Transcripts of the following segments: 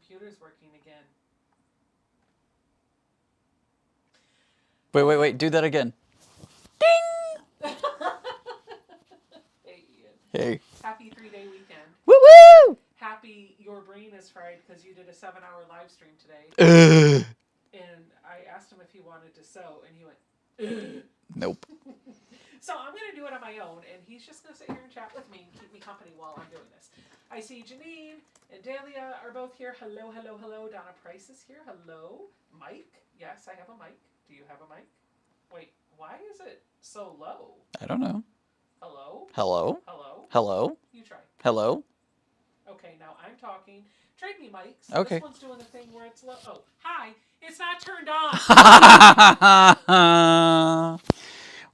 computer's working again. Wait. Do that again. Ding! Hey, Ian. Hey. Happy 3-day weekend. Woo woo! Happy your brain is fried because you did a 7-hour live stream today. And I asked him if he wanted to sew, and he went, ugh. Nope. So I'm going to do it on my own, and he's just going to sit here and chat with me and keep me company while I'm doing this. I see Janine and Dahlia are both here. Hello. Donna Price is here. Hello. Mike. Yes, I have a mic. Do you have a mic? Wait, why is it so low? I don't know. Hello? Hello? Hello? Hello? You try. Hello? Okay, now I'm talking. Trade me mics. Okay. This one's doing the thing where it's low. Oh, hi. It's not turned on.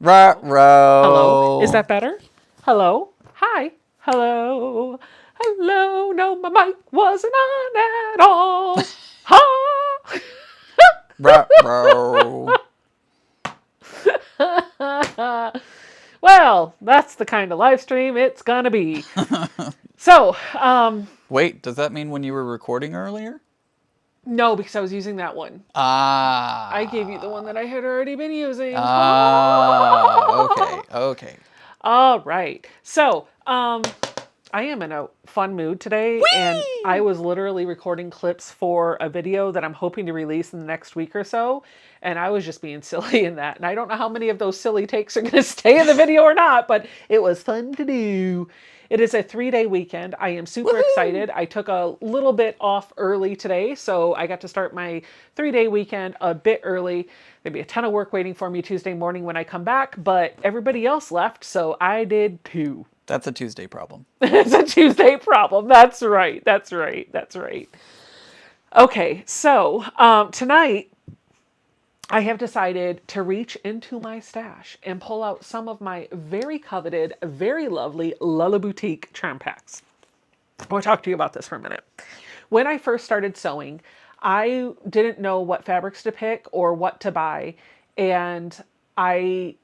Hello. Is that better? Hello. Hi. Hello. Hello. No, my mic wasn't on at all. Ha. Well, that's the kind of live stream it's gonna be. So, Wait, does that mean when you were recording earlier? No, because I was using that one. Ah. I gave you the one that I had already been using. Okay. All right. So, I am in a fun mood today, Whee! And I was literally recording clips for a video that I'm hoping to release in the next week or so, and I was just being silly in that. And I don't know how many of those silly takes are going to stay in the video or not, but it was fun to do. It is a 3-day weekend. I am super excited. I took a little bit off early today, so I got to start my 3-day weekend a bit early. There'll be a ton of work waiting for me Tuesday morning when I come back, but everybody else left, so I did too. That's a Tuesday problem. It's a Tuesday problem. That's right. Okay, so tonight I have decided to reach into my stash and pull out some of my very coveted, very lovely Lella Boutique trim packs. I want to talk to you about this for a minute. When I first started sewing, I didn't know what fabrics to pick or what to buy, and I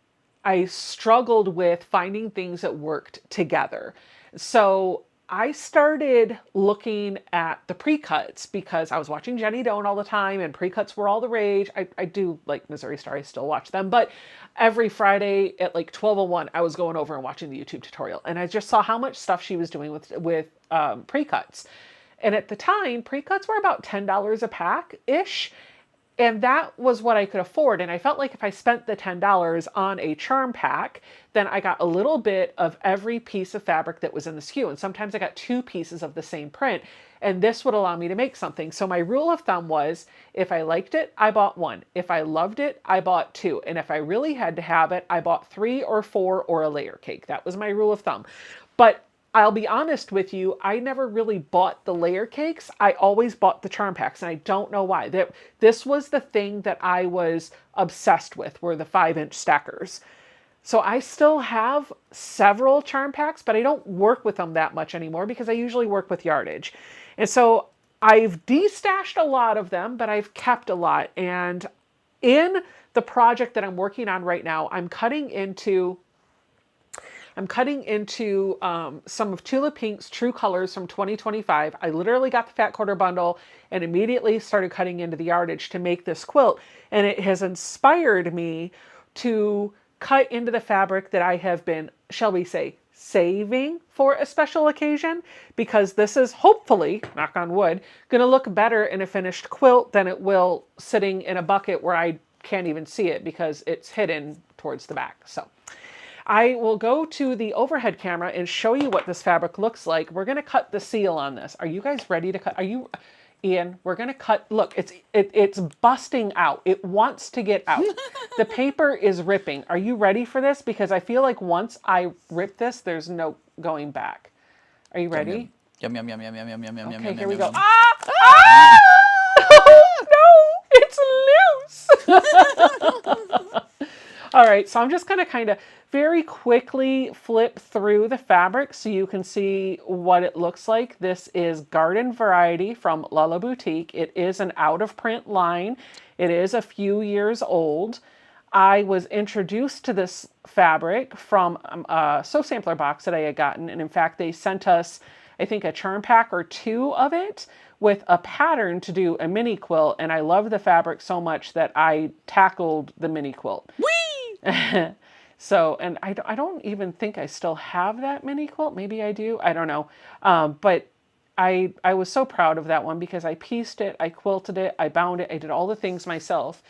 struggled with finding things that worked together. So I started looking at the pre-cuts because I was watching Jenny Doan all the time and pre-cuts were all the rage. I do like Missouri Star, I still watch them, but every Friday at like 12:01, I was going over and watching the YouTube tutorial, and I just saw how much stuff she was doing with pre-cuts. And at the time, pre-cuts were about $10 a pack-ish. And that was what I could afford. And I felt like if I spent the $10 on a charm pack, then I got a little bit of every piece of fabric that was in the SKU. And sometimes I got 2 pieces of the same print. And this would allow me to make something. So my rule of thumb was, if I liked it, I bought 1. If I loved it, I bought 2. And if I really had to have it, I bought 3 or 4 or a layer cake. That was my rule of thumb. But I'll be honest with you, I never really bought the layer cakes. I always bought the charm packs, and I don't know why. This was the thing that I was obsessed with, were the 5-inch stackers. So I still have several charm packs, but I don't work with them that much anymore because I usually work with yardage. And so I've destashed a lot of them, but I've kept a lot. And in the project that I'm working on right now, I'm cutting into some of Tula Pink's True Colors from 2025. I literally got the fat quarter bundle and immediately started cutting into the yardage to make this quilt. And it has inspired me to cut into the fabric that I have been, shall we say, saving for a special occasion, because this is hopefully, knock on wood, going to look better in a finished quilt than it will sitting in a bucket where I can't even see it because it's hidden towards the back. So I will go to the overhead camera and show you what this fabric looks like. We're going to cut the seal on this. Are you guys ready to cut? Are you, Ian? We're going to cut. Look, it's busting out. It wants to get out. The paper is ripping. Are you ready for this? Because I feel like once I rip this, there's no going back. Are you ready? Yum. Okay, here we go. Ah! Oh, no, it's loose. All right, so I'm just going to kind of very quickly flip through the fabric so you can see what it looks like. This is Garden Variety from Lella Boutique. It is an out-of-print line. It is a few years old. I was introduced to this fabric from a Sew Sampler box that I had gotten, and in fact, they sent us I think, a charm pack or two of it with a pattern to do a mini quilt. And I love the fabric so much that I tackled the mini quilt. Whee! So, and I don't even think I still have that mini quilt. Maybe I do. I don't know. But I was so proud of that one because I pieced it, I quilted it, I bound it, I did all the things myself.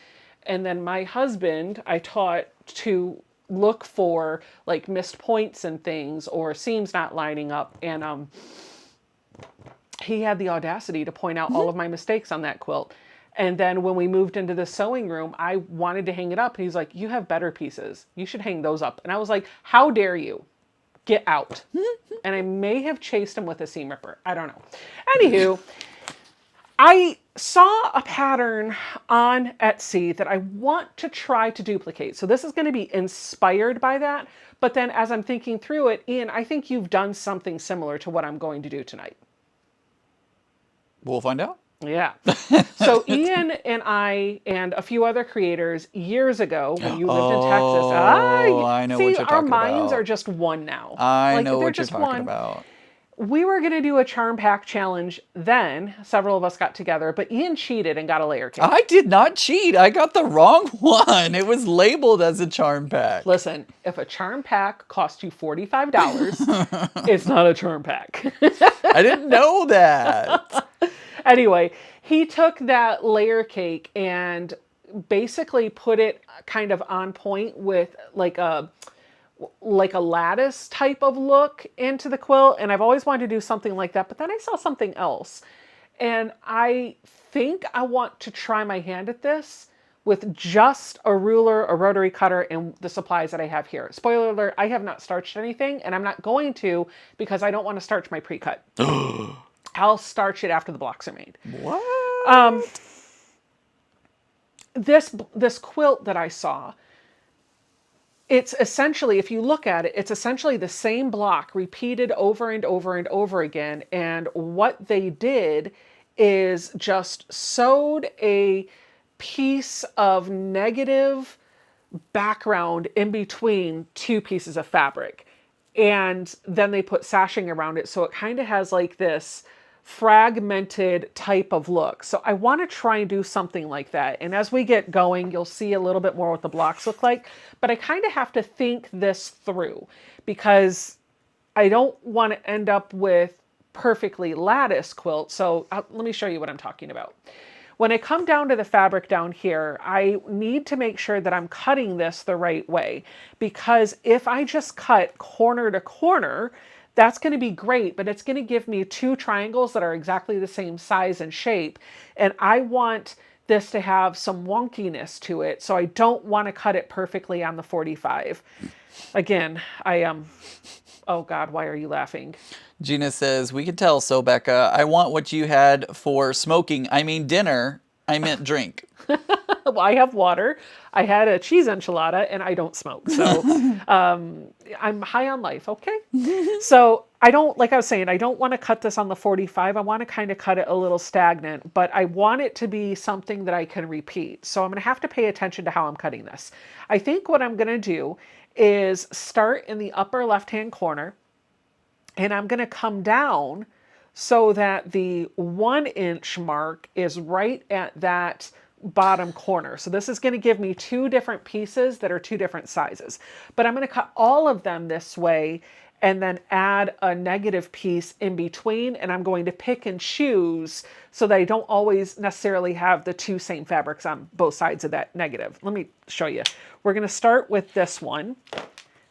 And then my husband, I taught to look for like missed points and things or seams not lining up. And he had the audacity to point out all of my mistakes on that quilt. And then when we moved into the sewing room, I wanted to hang it up. And he's like, you have better pieces. You should hang those up. And I was like, how dare you? Get out. And I may have chased him with a seam ripper. I don't know. Anywho, I saw a pattern on Etsy that I want to try to duplicate. So this is going to be inspired by that. But then as I'm thinking through it, Ian, I think you've done something similar to what I'm going to do tonight. We'll find out. Yeah. So Ian and I and a few other creators years ago when you lived in Texas. I know what you're talking our minds about. are just one now. I Like, know they're what you're just talking one. about. We were going to do a charm pack challenge then. Several of us got together, but Ian cheated and got a layer cake. I did not cheat. I got the wrong one. It was labeled as a charm pack. Listen, if a charm pack costs you $45, it's not a charm pack. I didn't know that. Anyway, he took that layer cake and basically put it kind of on point with like a lattice type of look into the quilt. And I've always wanted to do something like that, but then I saw something else. And I think I want to try my hand at this with just a ruler, a rotary cutter, and the supplies that I have here. Spoiler alert, I have not starched anything, and I'm not going to because I don't want to starch my pre-cut. I'll starch it after the blocks are made. What? This quilt that I saw, it's essentially, if you look at it, it's essentially the same block repeated over and over and over again. And what they did is just sewed a piece of negative background in between two pieces of fabric. And then they put sashing around it. So it kind of has like this fragmented type of look. So I want to try and do something like that. And as we get going, you'll see a little bit more what the blocks look like. But I kind of have to think this through because I don't want to end up with perfectly lattice quilt. So let me show you what I'm talking about. When I come down to the fabric down here, I need to make sure that I'm cutting this the right way, because if I just cut corner to corner, that's going to be great, but it's going to give me two triangles that are exactly the same size and shape. And I want this to have some wonkiness to it. So I don't want to cut it perfectly on the 45. Again, oh God, why are you laughing? Gina says, we can tell so, Becca. I want what you had for smoking. I mean dinner. I meant drink. Well, I have water. I had a cheese enchilada and I don't smoke. So I'm high on life. Okay. So I don't, like I was saying, I don't want to cut this on the 45. I want to kind of cut it a little stagnant, but I want it to be something that I can repeat. So I'm going to have to pay attention to how I'm cutting this. I think what I'm going to do is start in the upper left-hand corner, and I'm going to come down so that the 1-inch mark is right at that bottom corner. So this is going to give me two different pieces that are two different sizes. But I'm going to cut all of them this way and then add a negative piece in between. And I'm going to pick and choose so that I don't always necessarily have the two same fabrics on both sides of that negative. Let me show you. We're going to start with this one.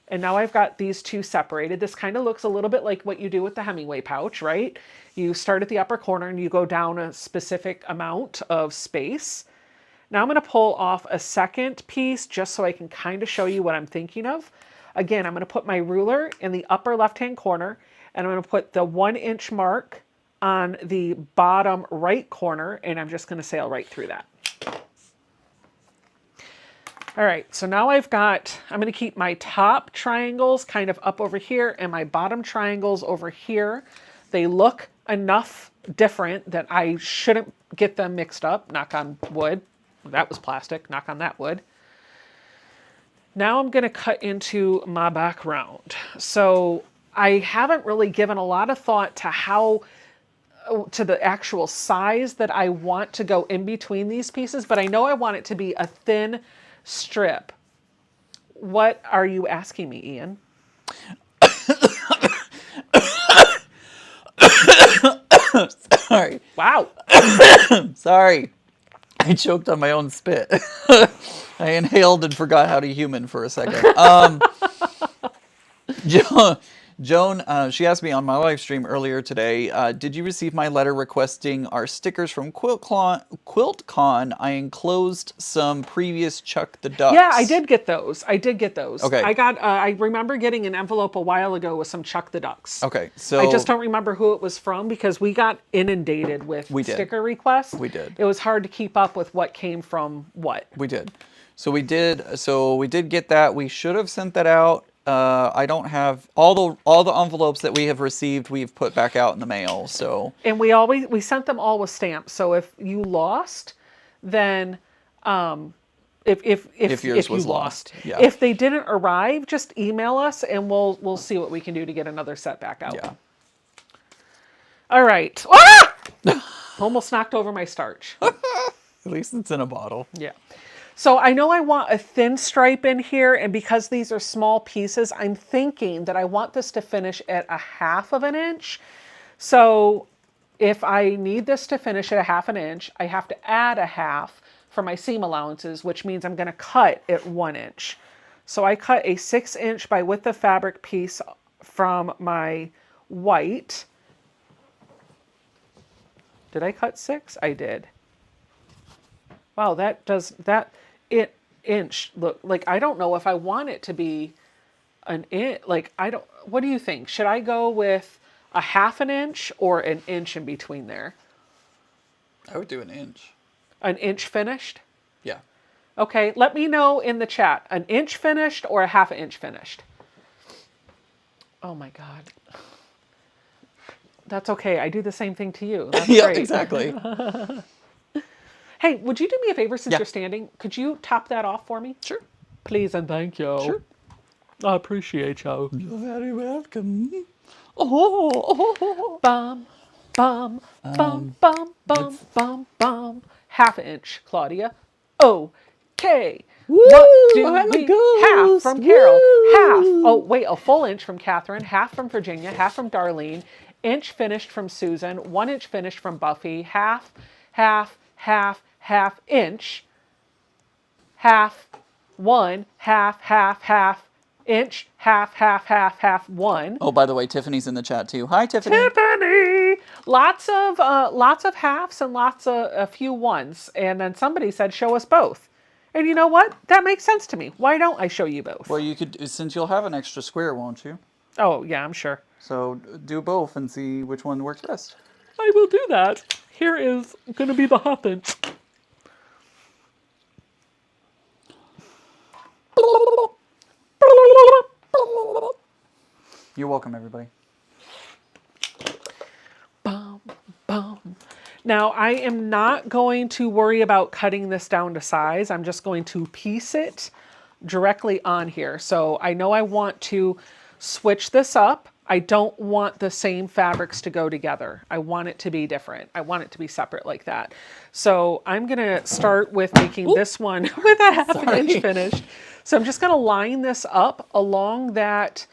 And now I've got these two separated. This kind of looks a little bit like what you do with the Hemingway pouch, right? You start at the upper corner and you go down a specific amount of space. Now I'm going to pull off a second piece just so I can kind of show you what I'm thinking of. Again, I'm going to put my ruler in the upper left-hand corner, and I'm going to put the 1-inch mark on the bottom right corner, and I'm just going to sail right through that. All right, so now I'm going to keep my top triangles kind of up over here and my bottom triangles over here. They look enough different that I shouldn't get them mixed up. Knock on wood. That was plastic. Knock on that wood. Now I'm going to cut into my background. So I haven't really given a lot of thought to the actual size that I want to go in between these pieces, but I know I want it to be a thin strip. What are you asking me, Ian? Sorry. Wow. Sorry. I choked on my own spit. I inhaled and forgot how to human for a second. Joan, she asked me on my live stream earlier today, did you receive my letter requesting our stickers from QuiltCon? I enclosed some previous Chuck the Ducks. Yeah, I did get those. Okay. I remember getting an envelope a while ago with some Chuck the Ducks. Okay, so I just don't remember who it was from because we got inundated with sticker requests. We did. It was hard to keep up with what came from what. We did. So we did get that. We should have sent that out. I don't have all the envelopes that we have received. We've put back out in the mail. So and we sent them all with stamps. So if you lost, then if yours you was lost, yeah. If they didn't arrive, just email us and we'll see what we can do to get another set back out. Yeah. All right. Ah! Almost knocked over my starch. At least it's in a bottle. Yeah. So I know I want a thin stripe in here, and because these are small pieces, I'm thinking that I want this to finish at 1/2 of an inch. So if I need this to finish at 1/2 inch, I have to add 1/2 for my seam allowances, which means I'm going to cut at 1 inch. So I cut a 6" by width of fabric piece from my white. Did I cut 6? I did. Wow, inch look like I don't know if I want it to be an inch. Like what do you think? Should I go with 1/2 inch or an inch in between there? I would do an inch. An inch finished? Yeah. Okay, let me know in the chat. An inch finished or 1/2 inch finished? Oh my God. That's okay. I do the same thing to you. That's yeah, great. exactly. Hey, would you do me a favor since you're standing? Could you top that off for me? Sure. Please and thank you. Sure. I appreciate you. You're very welcome. Oh. Bum, bum, bum, bum, bum, bum, bum. 1/2 inch, Claudia. Okay. Woo, What do I'm a we ghost. half from Carol? Woo. Half. Oh, wait, a full inch from Catherine. Half from Virginia. Half from Darlene. Inch finished from Susan. 1 inch finished from Buffy. Half inch. Half, 1, half inch, half, 1. Oh, by the way, Tiffany's in the chat too. Hi, Tiffany. Tiffany! Lots of halves and a few ones. And then somebody said, show us both. And you know what? That makes sense to me. Why don't I show you both? Well, you could, since you'll have an extra square, won't you? Oh, yeah, I'm sure. So do both and see which one works best. I will do that. Here is going to be the 1/2 inch. You're welcome, everybody. Bum, bum. Now, I am not going to worry about cutting this down to size. I'm just going to piece it directly on here. So I know I want to switch this up. I don't want the same fabrics to go together. I want it to be different. I want it to be separate like that. So I'm going to start with making this one with a 1/2 inch finished. So I'm just going to line this up along that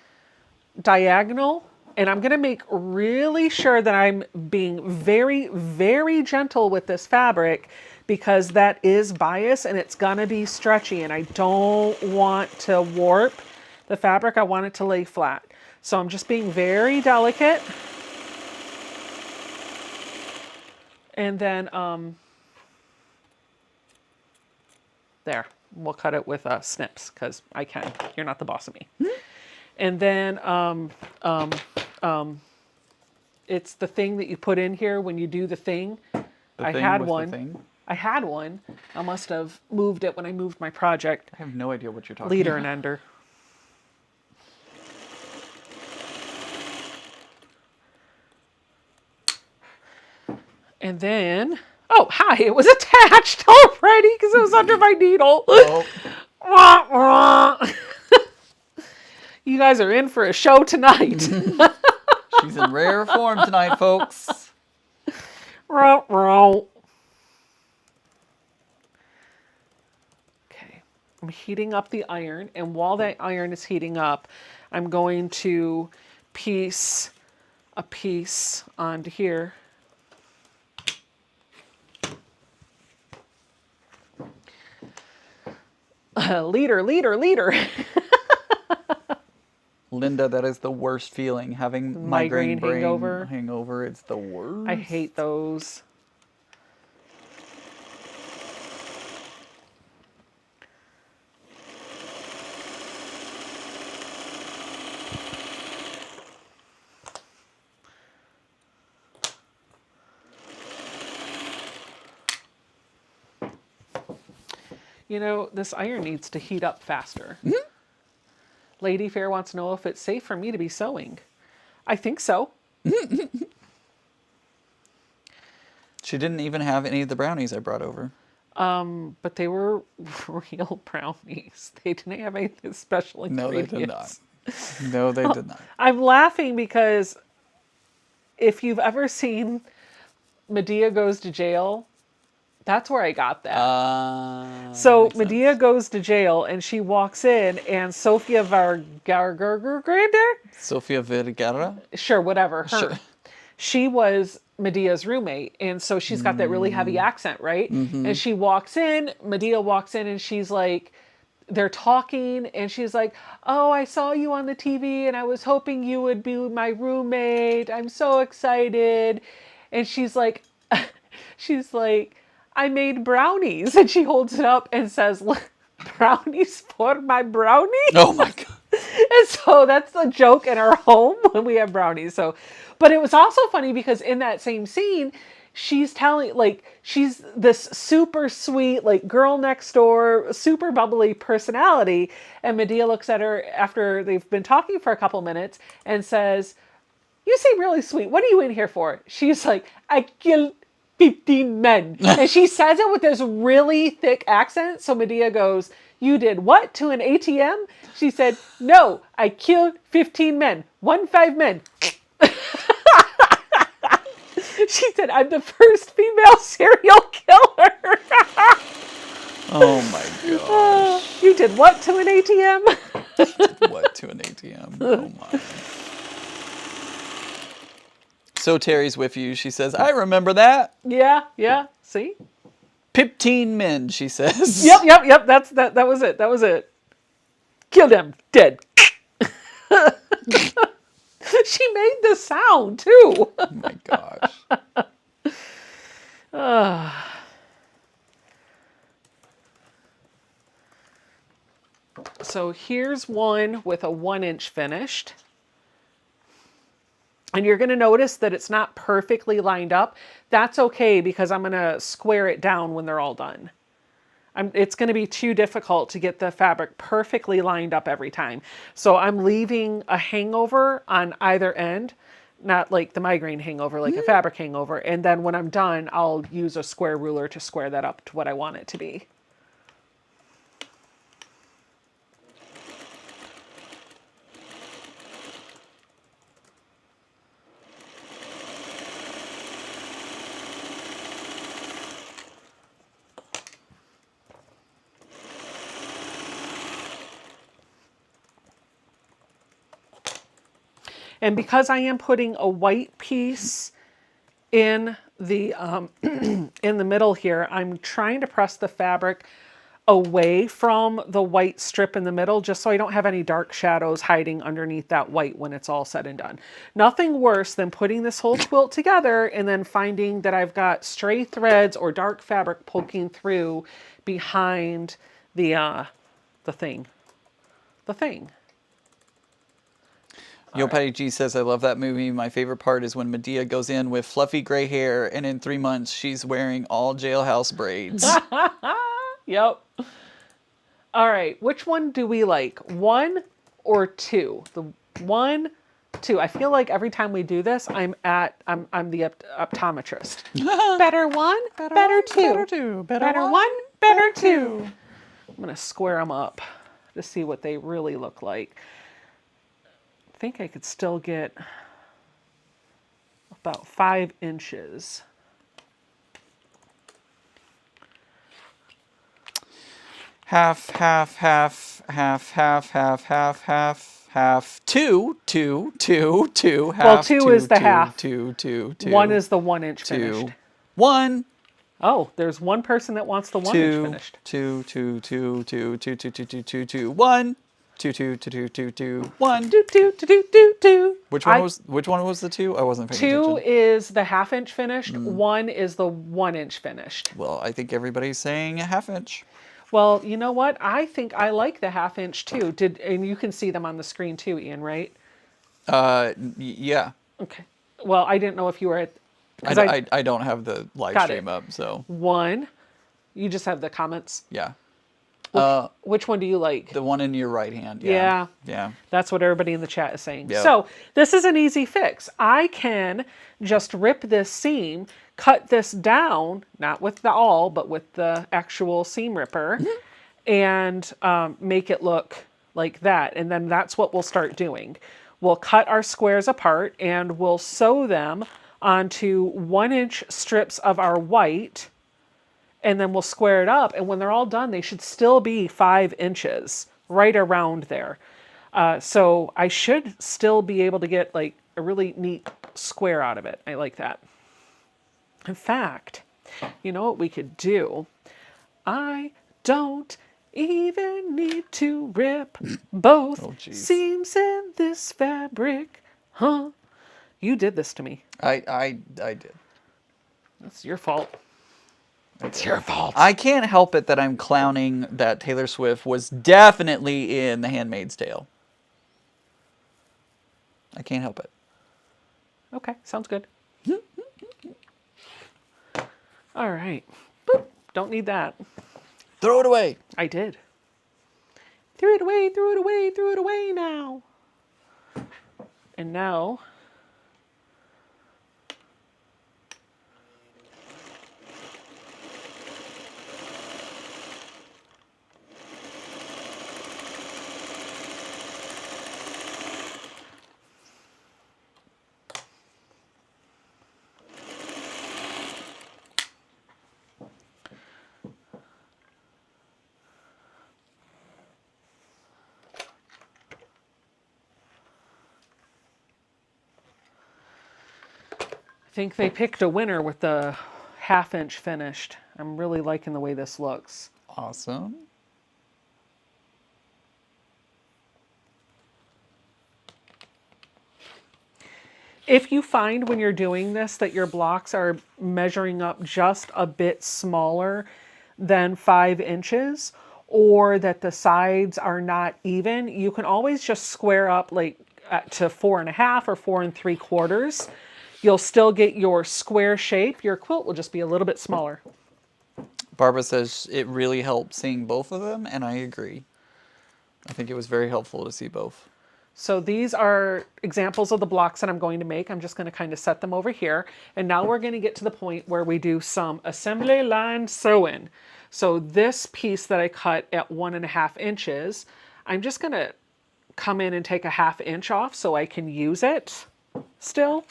diagonal. And I'm going to make really sure that I'm being very, very gentle with this fabric because that is bias and it's going to be stretchy. And I don't want to warp the fabric. I want it to lay flat. So I'm just being very delicate. And then, there, we'll cut it with snips because I can. You're not the boss of me. And then, it's the thing that you put in here when you do the thing. I had one. I must have moved it when I moved my project. I have no idea what you're talking Leader about. and ender. And then, oh, hi, it was attached already because it was under my needle. Oh. Wah, wah. You guys are in for a show tonight. She's in rare form tonight, folks. Row, row. Okay, I'm heating up the iron, and while that iron is heating up, I'm going to piece a piece onto here. Leader, leader, leader. Linda, that is the worst feeling. Having Migraine brain hangover. hangover, it's the worst. I hate those. You know, this iron needs to heat up faster. Lady Fair wants to know if it's safe for me to be sewing. I think so. She didn't even have any of the brownies I brought over. But they were real brownies. They didn't have anything special No, ingredients. they did not. No, they did not. I'm laughing because if you've ever seen Medea Goes to Jail, that's where I got that. So Makes Medea sense. goes to jail and she walks in and Sofia Vergara, Sofia Vergara? sure, whatever, her. Sure. She was Medea's roommate, and so she's got that really heavy accent, right? And she walks in, Medea walks in, and she's like, they're talking, and she's like, "Oh, I saw you on the TV, and I was hoping you would be my roommate. I'm so excited." And she's like, "I made brownies," and she holds it up and says, "Brownies for my brownie?" Oh my God. And so that's the joke in our home when we have brownies. So, but it was also funny because in that same scene, she's telling, like, she's this super sweet, like, girl next door, super bubbly personality. And Medea looks at her after they've been talking for a couple minutes and says, "You seem really sweet. What are you in here for?" She's like, "I killed 15 men." And she says it with this really thick accent. So Medea goes, "You did what to an ATM?" She said, "No, I killed 15 men. 15 men." She said, "I'm the first female serial killer." Oh my gosh. You did what to an ATM? What to an ATM? Oh my. So Terry's with you. She says, "I remember that. Yeah. See? 15 men," she says. Yep. That was it. That was it. Kill them. Dead. She made the sound too. Oh my gosh. So here's one with a 1-inch finished. And you're going to notice that it's not perfectly lined up. That's okay because I'm going to square it down when they're all done. It's going to be too difficult to get the fabric perfectly lined up every time. So I'm leaving a hangover on either end, not like the migraine hangover, like a fabric hangover. And then when I'm done, I'll use a square ruler to square that up to what I want it to be. And because I am putting a white piece in the in the middle here, I'm trying to press the fabric away from the white strip in the middle just so I don't have any dark shadows hiding underneath that white when it's all said and done. Nothing worse than putting this whole quilt together and then finding that I've got stray threads or dark fabric poking through behind the thing. The thing. Yo Patty G says, "I love that movie. My favorite part is when Medea goes in with fluffy gray hair, and in 3 months she's wearing all jailhouse braids." Yep. All right, which one do we like? 1 or 2? The 1, 2. I feel like every time we do this, I'm the optometrist. Better 1, better 2. Better 2. Better 1, better 2. I'm going to square them up to see what they really look like. think I could still get about 5 inches. Half, half, half, half, half, half, half, half, half. Two, two, two, two, Well, half, 2 two, is the two, half. two, two, 1 two, is the 1-inch finished. two, one, Oh, there's one person that wants the 1-inch two, finished. two, two, two, two, two, two, two, two, two, two, one, two, two, two, two, two, two, one. Do, do, do, do, do, do. Which one was the two? I wasn't paying 2 attention. is the 1/2-inch finished. 1 is the 1-inch finished. Well, I think everybody's saying a 1/2 inch. Well, you know what? I think I like the 1/2-inch too. And you can see them on the screen too, Ian, right? Yeah. Okay. Well, I didn't know if you were at. I don't have the live Got stream it. up, so 1. You just have the comments. yeah. Which one do you like? The one in your right hand. Yeah. Yeah. That's what everybody in the chat is saying. Yep. So this is an easy fix. I can just rip this seam, cut this down, not with the awl, but with the actual seam ripper, and make it look like that. And then that's what we'll start doing. We'll cut our squares apart and we'll sew them onto 1-inch strips of our white, and then we'll square it up. And when they're all done, they should still be 5 inches, right around there. So I should still be able to get like a really neat square out of it. I like that. In fact, you know what we could do? I don't even need to rip both seams in this fabric. Huh? You did this to me. I did. That's your fault. It's your fault. I can't help it that I'm clowning that Taylor Swift was definitely in The Handmaid's Tale. I can't help it. Okay, sounds good. All right. Boop. Don't need that. Throw it away. I did. Threw it away, threw it away, threw it away now. And now, I think they picked a winner with the 1/2-inch finished. I'm really liking the way this looks. Awesome. If you find when you're doing this that your blocks are measuring up just a bit smaller than 5 inches, or that the sides are not even, you can always just square up like to 4.5 or 4 3/4. You'll still get your square shape. Your quilt will just be a little bit smaller. Barbara says it really helped seeing both of them, and I agree. I think it was very helpful to see both. So these are examples of the blocks that I'm going to make. I'm just going to kind of set them over here. And now we're going to get to the point where we do some assembly line sewing. So this piece that I cut at 1.5 inches, I'm just going to come in and take a 1/2 inch off so I can use it still.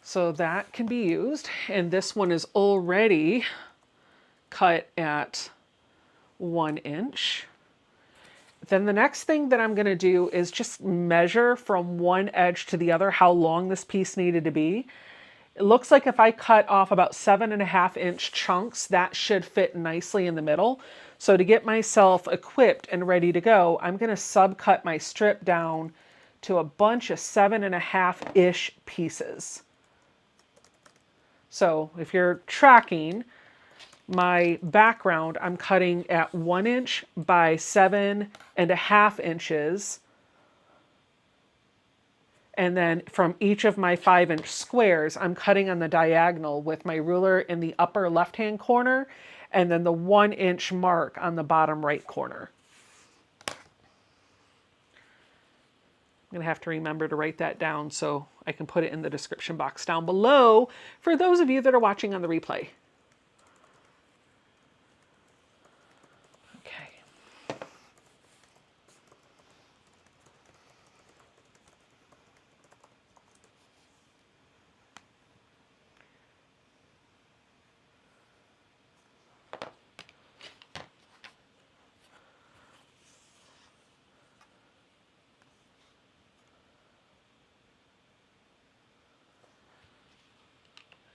So that can be used. And this one is already cut at 1 inch. Then the next thing that I'm going to do is just measure from one edge to the other how long this piece needed to be. It looks like if I cut off about 7.5 inch chunks, that should fit nicely in the middle. So to get myself equipped and ready to go, I'm going to subcut my strip down to a bunch of 7.5-ish pieces. So if you're tracking my background, I'm cutting at 1 inch by 7.5 inches. And then from each of my 5-inch squares, I'm cutting on the diagonal with my ruler in the upper left-hand corner and then the 1-inch mark on the bottom right corner. I'm going to have to remember to write that down so I can put it in the description box down below for those of you that are watching on the replay. Okay.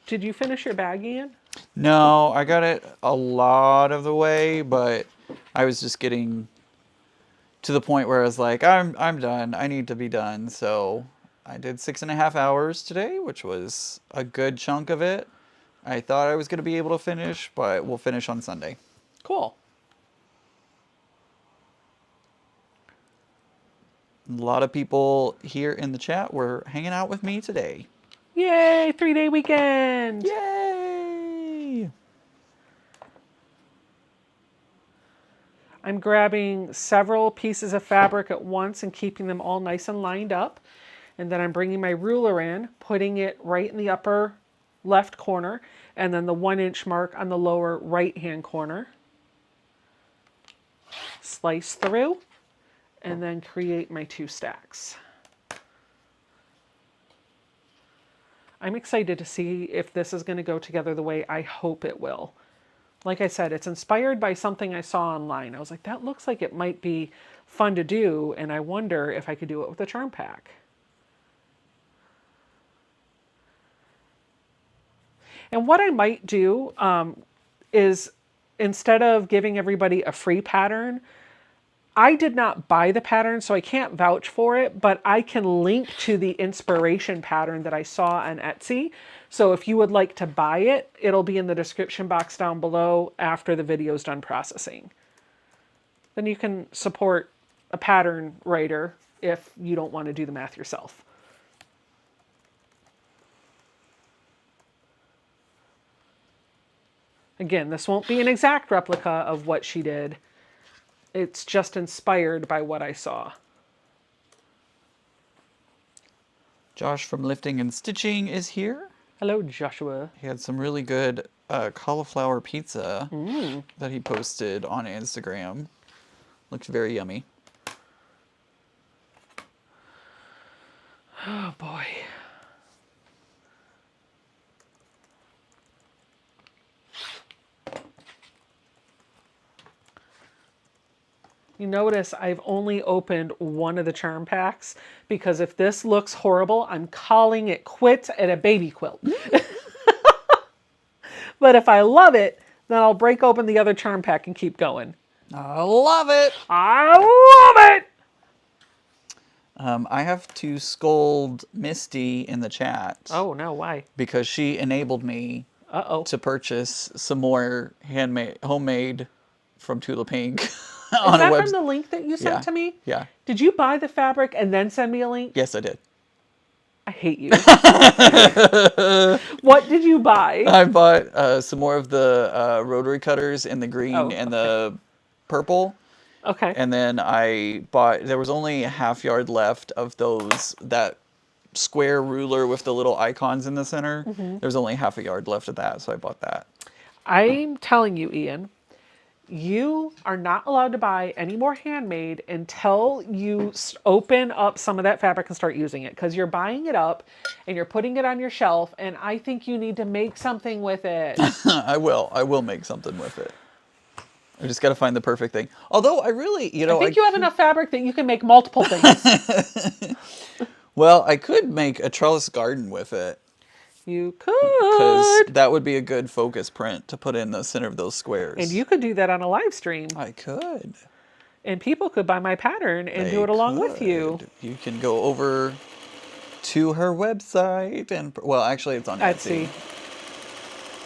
Did you finish your bag, Ian? No, I got it a lot of the way, but I was just getting to the point where I was like, I'm done. I need to be done. So I did 6.5 hours today, which was a good chunk of it. I thought I was going to be able to finish, but we'll finish on Sunday. Cool. A lot of people here in the chat were hanging out with me today. Yay, 3-day weekend. Yay! I'm grabbing several pieces of fabric at once and keeping them all nice and lined up. And then I'm bringing my ruler in, putting it right in the upper left corner, and then the 1-inch mark on the lower right-hand corner. Slice through, and then create my 2 stacks. I'm excited to see if this is going to go together the way I hope it will. Like I said, it's inspired by something I saw online. I was like, that looks like it might be fun to do, and I wonder if I could do it with a charm pack. And what I might do is, instead of giving everybody a free pattern, I did not buy the pattern, so I can't vouch for it, but I can link to the inspiration pattern that I saw on Etsy. So if you would like to buy it, it'll be in the description box down below after the video's done processing. Then you can support a pattern writer if you don't want to do the math yourself. Again, this won't be an exact replica of what she did. It's just inspired by what I saw. Josh from Lifting and Stitching is here. Hello, Joshua. He had some really good cauliflower pizza that he posted on Instagram. Looked very yummy. Oh, boy. You notice I've only opened one of the charm packs because if this looks horrible, I'm calling it quits at a baby quilt. But if I love it, then I'll break open the other charm pack and keep going. I love it! I love it! I have to scold Misty in the chat. Oh, no, why? Because she enabled me Uh-oh. to purchase some more homemade from Tula Pink. Is that from the link that you sent to me? Yeah. Did you buy the fabric and then send me a link? Yes, I did. I hate you. What did you buy? I bought some more of the rotary cutters in the green and the purple. Okay. And then I bought, there was only a half yard left of that square ruler with the little icons in the center. There was only half a yard left of that, so I bought that. I'm telling you, Ian, you are not allowed to buy any more handmade until you open up some of that fabric and start using it, because you're buying it up and you're putting it on your shelf, and I think you need to make something with it. I will make something with it. I just got to find the perfect thing. Although I really, I think you have enough fabric that you can make multiple things. Well, I could make a trellis garden with it. You Because could. that would be a good focus print to put in the center of those squares. And you could do that on a live stream. I could. And people could buy my pattern and do it along with you. You can go over to her website and, well, actually it's on Etsy.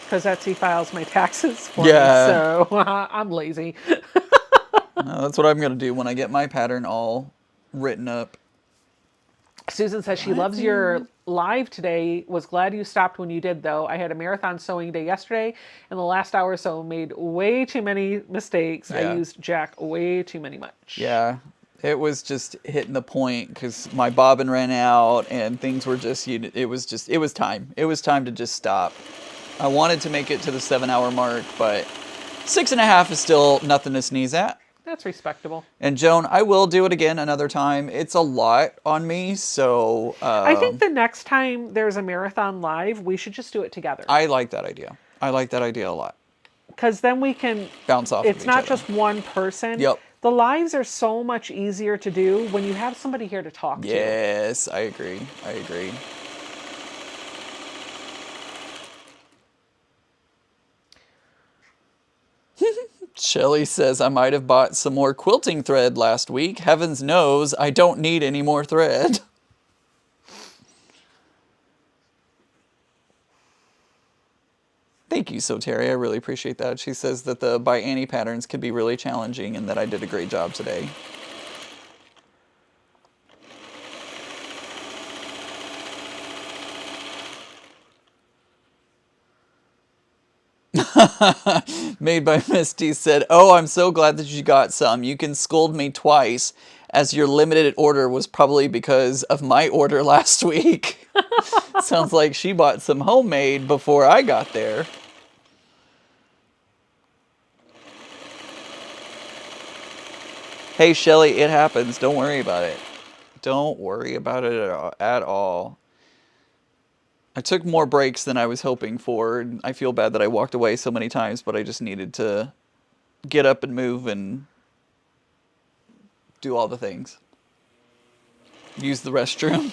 Because Etsy files my taxes for me, so I'm lazy. No, that's what I'm going to do when I get my pattern all written up. Susan says she loves your live today. Was glad you stopped when you did, though. I had a marathon sewing day yesterday, and the last hour or so made way too many mistakes. I used Jack way too much. Yeah, It was just hitting the point because my bobbin ran out and things were just, it was time. It was time to just stop. I wanted to make it to the 7 hour mark, but 6.5 is still nothing to sneeze at. That's respectable. And Joan, I will do it again another time. It's a lot on me, so I think the next time there's a marathon live, we should just do it together. I like that idea. I like that idea a lot. Because then we can bounce off of it's each not other. just one person. Yep. The lives are so much easier to do when you have somebody here to talk to. Yes, I agree. I agree. Shelly says, I might have bought some more quilting thread last week. Heavens knows I don't need any more thread. Thank you, Soteri. I really appreciate that. She says that the by Annie patterns can be really challenging and that I did a great job today. Made by Misty said, oh, I'm so glad that you got some. You can scold me twice, as your limited order was probably because of my order last week. Sounds like she bought some homemade before I got there. Hey, Shelly, it happens. Don't worry about it. Don't worry about it at all. I took more breaks than I was hoping for, and I feel bad that I walked away so many times, but I just needed to get up and move and do all the things. Use the restroom.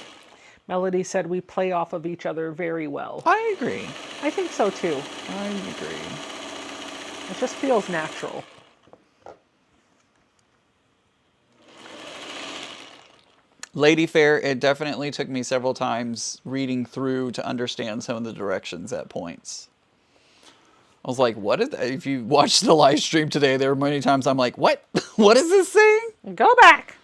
Melody said we play off of each other very well. I agree. I think so too. I agree. It just feels natural. Lady Fair, it definitely took me several times reading through to understand some of the directions at points. I was like, what is that? If you watched the live stream today, there were many times I'm like, what? What is this saying? Go back.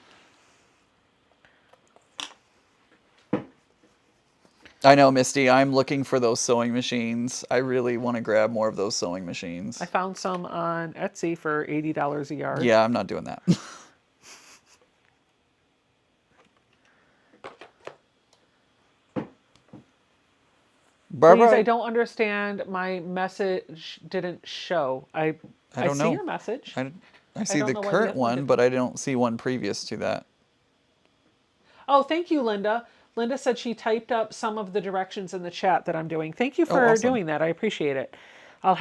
I know, Misty, I'm looking for those sewing machines. I really want to grab more of those sewing machines. I found some on Etsy for $80 a yard. Yeah, I'm not doing that. Barbara, Please, I don't understand. My message didn't show. I don't see know. your message. I see don't the know what current you one, did. but I don't see one previous to that. Oh, thank you, Linda. Linda said she typed up some of the directions in the chat that I'm doing. Thank you for awesome. doing that. I appreciate it. I'm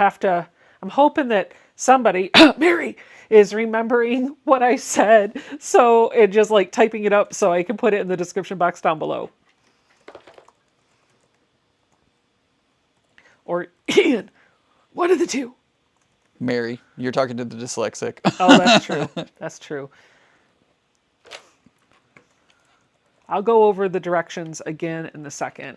hoping that somebody, Mary, is remembering what I said. So, and just like typing it up so I can put it in the description box down below. Or Ian, one of the two. Mary, you're talking to the dyslexic. Oh, that's true. That's true. I'll go over the directions again in a second.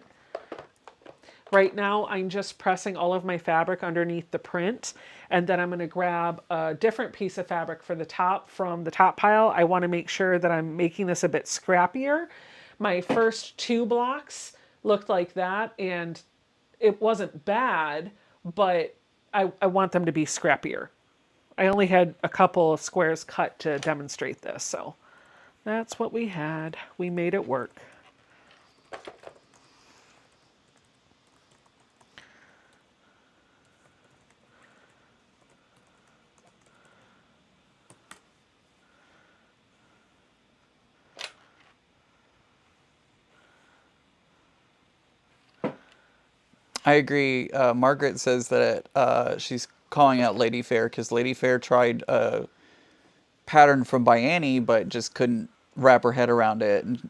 Right now, I'm just pressing all of my fabric underneath the print, and then I'm going to grab a different piece of fabric for the top from the top pile. I want to make sure that I'm making this a bit scrappier. My first 2 blocks looked like that, and it wasn't bad, but I want them to be scrappier. I only had a couple of squares cut to demonstrate this, so that's what we had. We made it work. I agree. Margaret says that she's calling out Lady Fair because Lady Fair tried a pattern from by Annie, but just couldn't wrap her head around it. And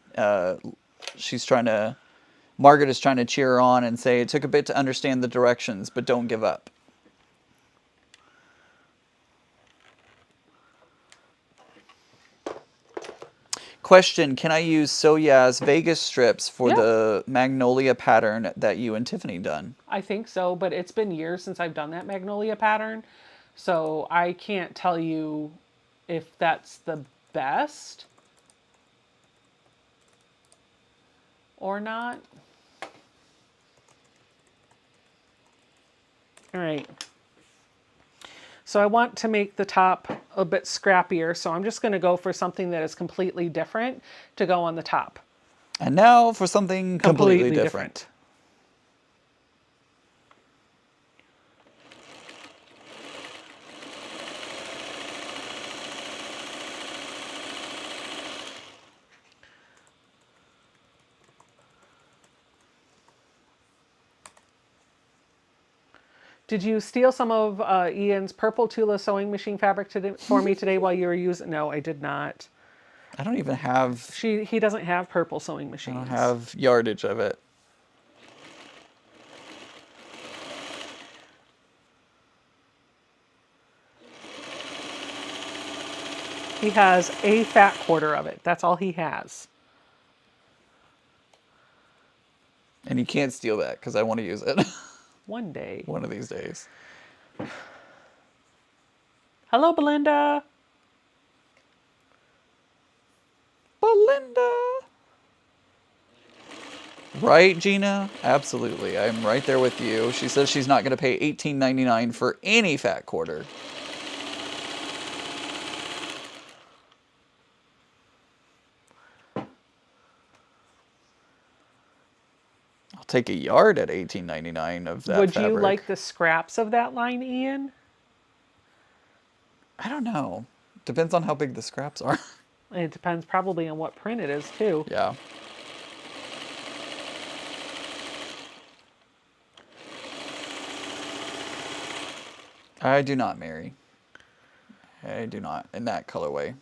Margaret is trying to cheer her on and say it took a bit to understand the directions, but don't give up. Question, can I use Soya's Vegas strips for the Magnolia pattern that you and Tiffany done? I think so, but it's been years since I've done that Magnolia pattern, so I can't tell you if that's the best or not. All right. So I want to make the top a bit scrappier, so I'm just going to go for something that is completely different to go on the top. And now for something completely different. Did you steal some of Ian's purple Tula sewing machine fabric for me today while you were using? No, I did not. I don't even have... He doesn't have purple sewing machines. I don't have yardage of it. He has a fat quarter of it. That's all he has. And you can't steal that because I want to use it. One day. One of these days. Hello, Belinda. Belinda. Right, Gina? Absolutely. I'm right there with you. She says she's not going to pay $18.99 for any fat quarter. I'll take a yard at $18.99 of that Would fabric. you like the scraps of that line, Ian? I don't know. Depends on how big the scraps are. It depends probably on what print it is, too. Yeah. I do not, Mary. I do not. In that colorway.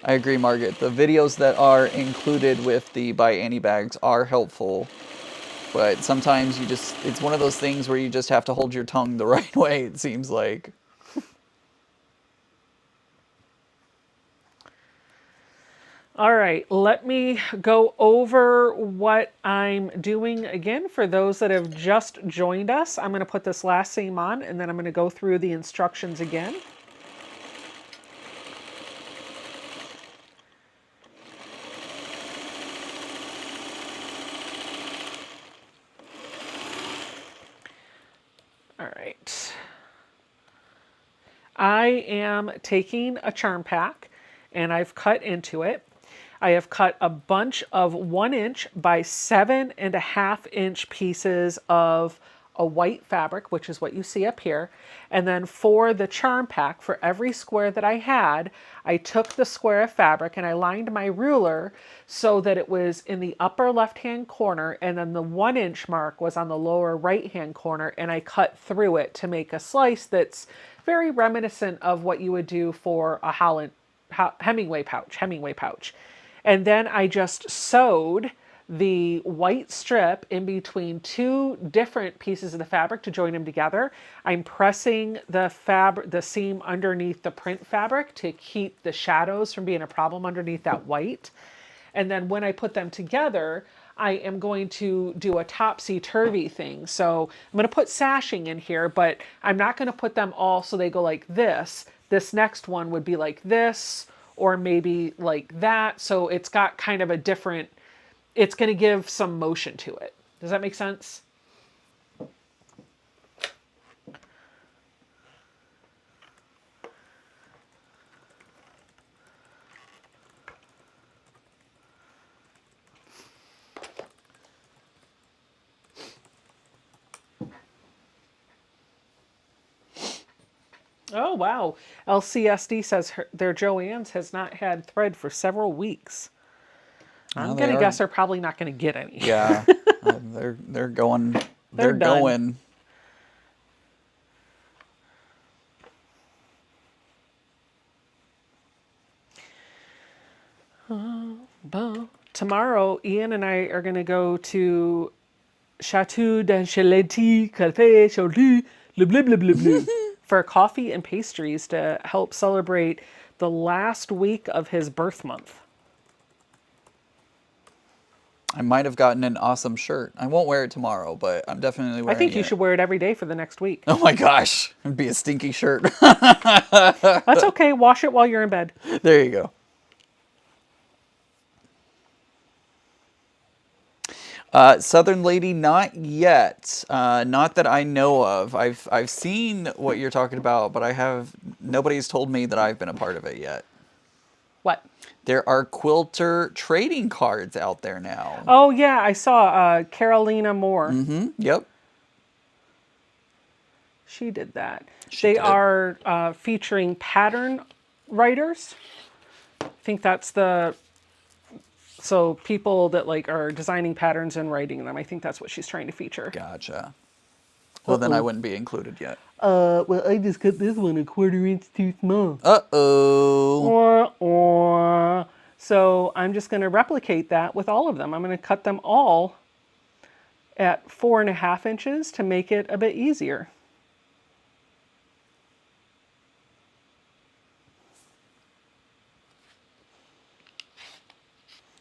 I agree, Margaret. The videos that are included with the By Annie bags are helpful. But sometimes you just, it's one of those things where you just have to hold your tongue the right way, it seems like. All right, let me go over what I'm doing again for those that have just joined us. I'm going to put this last seam on, and then I'm going to go through the instructions again. All right. I am taking a charm pack, and I've cut into it. I have cut a bunch of 1 inch by 7.5 inch pieces of a white fabric, which is what you see up here. And then for the charm pack, for every square that I had, I took the square of fabric and I lined my ruler so that it was in the upper left-hand corner, and then the 1 inch mark was on the lower right-hand corner, and I cut through it to make a slice that's very reminiscent of what you would do for a Hemingway pouch. And then I just sewed the white strip in between two different pieces of the fabric to join them together. I'm pressing the seam underneath the print fabric to keep the shadows from being a problem underneath that white. And then when I put them together, I am going to do a topsy-turvy thing. So I'm going to put sashing in here, but I'm not going to put them all so they go like this. This next one would be like this, or maybe like that. So it's got kind of a different, it's going to give some motion to it. Does that make sense? Oh, wow. LCSD says their Joann's has not had thread for several weeks. I'm going to guess they're probably not going to get any. Yeah, they're going. They're done. going. Tomorrow, Ian and I are going to go to Chateau d'Ancelotti Café Chaudry, blah, blah, blah, blah, blah, for coffee and pastries to help celebrate the last week of his birth month. I might have gotten an awesome shirt. I won't wear it tomorrow, but I'm definitely wearing it. I think you should wear it every day for the next week. Oh my gosh, it'd be a stinky shirt. That's okay. Wash it while you're in bed. There you go. Southern Lady, not yet. Not that I know of. I've seen what you're talking about, but nobody's told me that I've been a part of it yet. What? There are quilter trading cards out there now. Oh, yeah, I saw Carolina Moore. Yep. She did that. She They did. are featuring pattern writers. I think that's so people that like are designing patterns and writing them. I think that's what she's trying to feature. Gotcha. Well, then I wouldn't be included yet. Well, I just cut this one 1/4 inch too small. Uh-oh. So I'm just going to replicate that with all of them. I'm going to cut them all at 4.5 inches to make it a bit easier.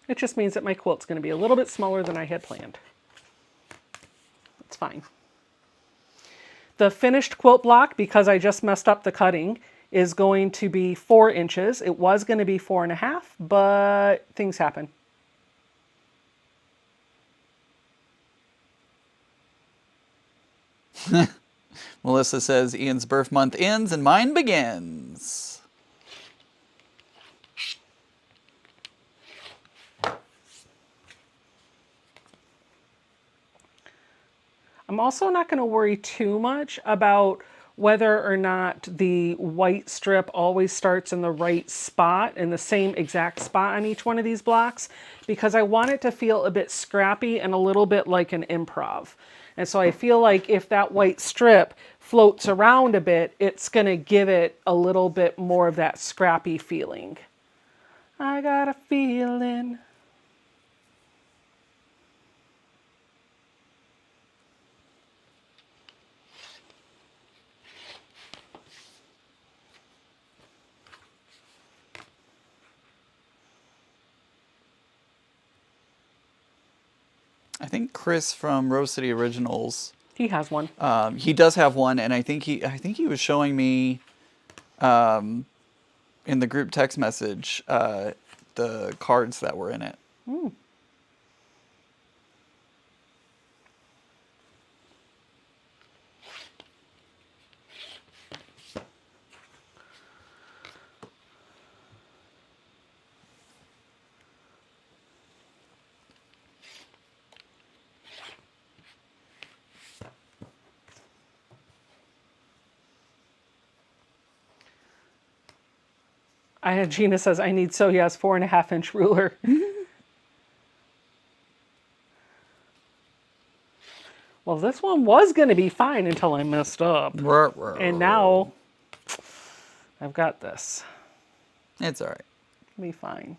It just means that my quilt's going to be a little bit smaller than I had planned. That's fine. The finished quilt block, because I just messed up the cutting, is going to be 4 inches. It was going to be 4.5, but things happen. Melissa says Ian's birth month ends and mine begins. I'm also not going to worry too much about whether or not the white strip always starts in the right spot, in the same exact spot on each one of these blocks, because I want it to feel a bit scrappy and a little bit like an improv. And so I feel like if that white strip floats around a bit, it's going to give it a little bit more of that scrappy feeling. I got a feeling. I think Chris from Rose City Originals, He has one. he does have one, and I think he was showing me in the group text message the cards that were in it. Gina says, I need so he has 4.5 inch ruler. Well, this one was going to be fine until I messed up. And now I've got this. It's all right. It'll be fine.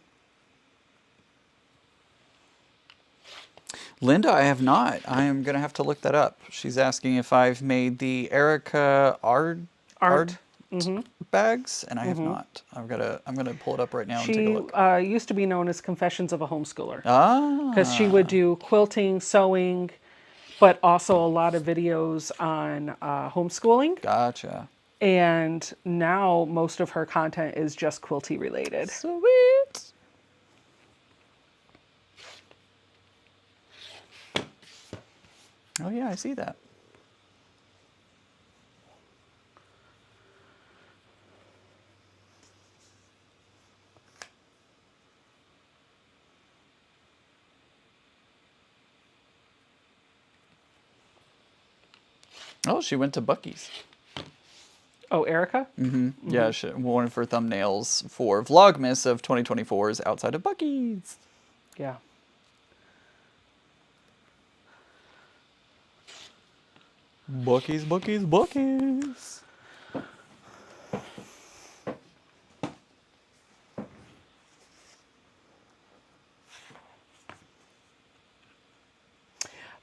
Linda, I have not. I am going to have to look that up. She's asking if I've made the Erica art bags, and I have not. I'm gonna pull it up right now and take a look. She used to be known as Confessions of a Homeschooler. Ah. Because she would do quilting, sewing, but also a lot of videos on homeschooling. Gotcha. And now most of her content is just quilty related. Sweet. Oh yeah, I see that. Oh, she went to Buc-ee's. Oh, Erica? Yeah, one of her thumbnails for Vlogmas of 2024 is outside of Buc-ee's. Yeah. Buc-ee's, Buc-ee's, Buc-ee's.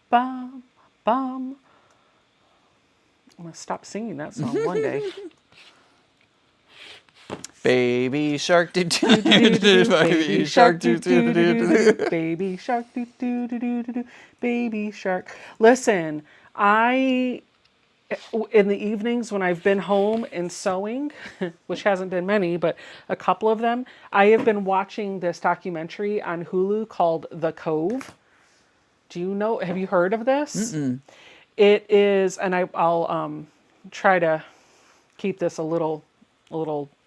Bum, bum. I'm going to stop singing that song one day. Baby shark do do do do, baby shark do do do do, baby shark do do do do do, baby shark. Listen, in the evenings when I've been home and sewing, which hasn't been many, but a couple of them, I have been watching this documentary on Hulu called The Cove. Do you know, have you heard of this? It is, and I'll try to keep this a little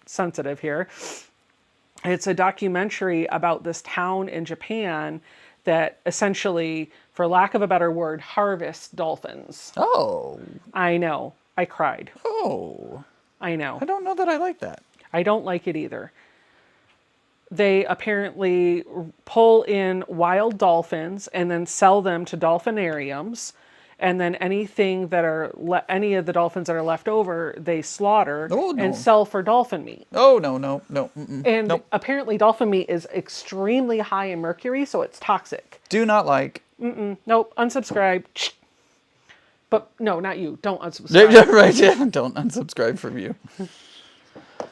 sensitive here. It's a documentary about this town in Japan that essentially, for lack of a better word, harvests dolphins. Oh. I know. I cried. Oh. I know. I don't know that I like that. I don't like it either. They apparently pull in wild dolphins and then sell them to dolphinariums. And then anything that are any of the dolphins that are left over, they slaughter Oh, no. and sell for dolphin meat. Oh, no, no, no. And Nope. apparently, dolphin meat is extremely high in mercury, so it's toxic. Do not like. Nope, unsubscribe. But no, not you. Don't unsubscribe. Right, yeah. Don't unsubscribe from you.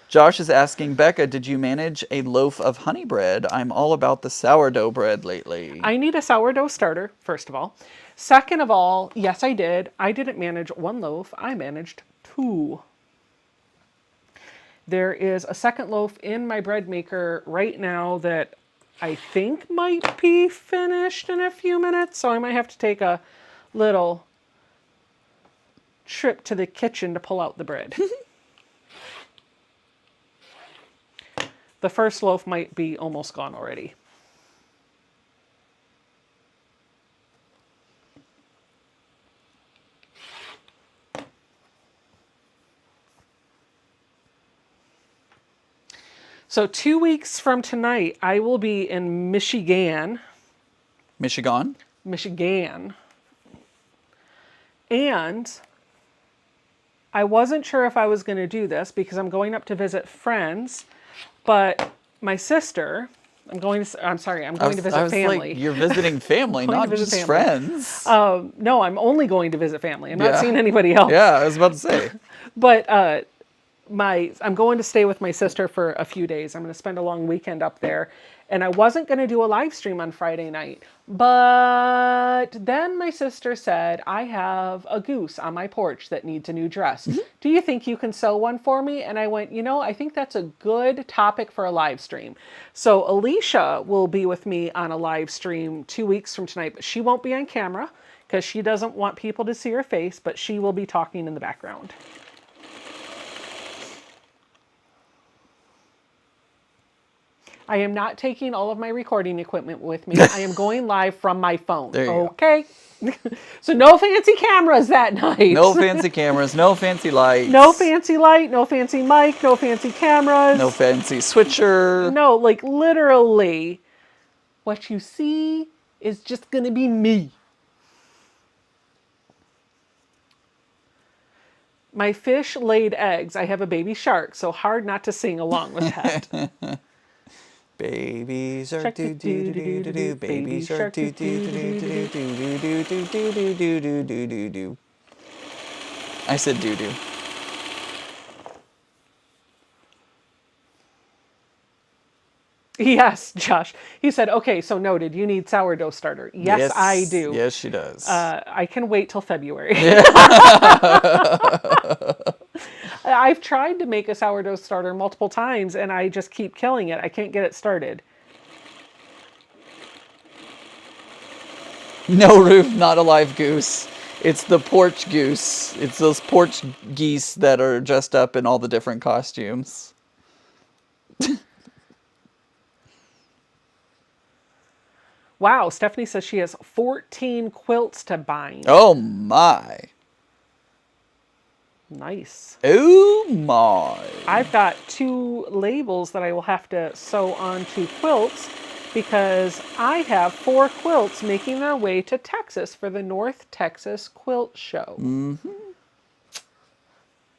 Josh is asking, Becca, did you manage a loaf of honey bread? I'm all about the sourdough bread lately. I need a sourdough starter, first of all. Second of all, yes, I did. I didn't manage one loaf. I managed two. There is a second loaf in my bread maker right now that I think might be finished in a few minutes. So I might have to take a little trip to the kitchen to pull out the bread. The first loaf might be almost gone already. So 2 weeks from tonight, I will be in Michigan. Michigan? Michigan. And I wasn't sure if I was going to do this because I'm going up to visit friends, but my sister, I'm going to visit family. Like, you're visiting family, not just family. friends. No, I'm only going to visit family. I'm not seeing anybody else. Yeah, I was about to say. But I'm going to stay with my sister for a few days. I'm going to spend a long weekend up there. And I wasn't going to do a live stream on Friday night. But then my sister said, I have a goose on my porch that needs a new dress. Do you think you can sew one for me? And I went, I think that's a good topic for a live stream. So Alicia will be with me on a live stream 2 weeks from tonight, but she won't be on camera because she doesn't want people to see her face, but she will be talking in the background. I am not taking all of my recording equipment with me. I am going live from my phone. There you okay? So no fancy cameras that night. No fancy cameras, no fancy lights. No fancy light, no fancy mic, no fancy cameras. No fancy switcher. No, like literally, what you see is just going to be me. My fish laid eggs. I have a baby shark, so hard not to sing along with that. Baby shark do do do do do, baby shark do do do do do do do do do do do do do. I said doo doo. Yes, Josh. He said, okay, so noted, you need sourdough starter. Yes, I do. Yes, she does. I can wait till February. I've tried to make a sourdough starter multiple times and I just keep killing it. I can't get it started. No roof, not a live goose. It's the porch goose. It's those porch geese that are dressed up in all the different costumes. Wow, Stephanie says she has 14 quilts to bind. Oh my. Nice. Oh my. I've got 2 labels that I will have to sew onto quilts because I have 4 quilts making their way to Texas for the North Texas Quilt Show. Mm-hmm.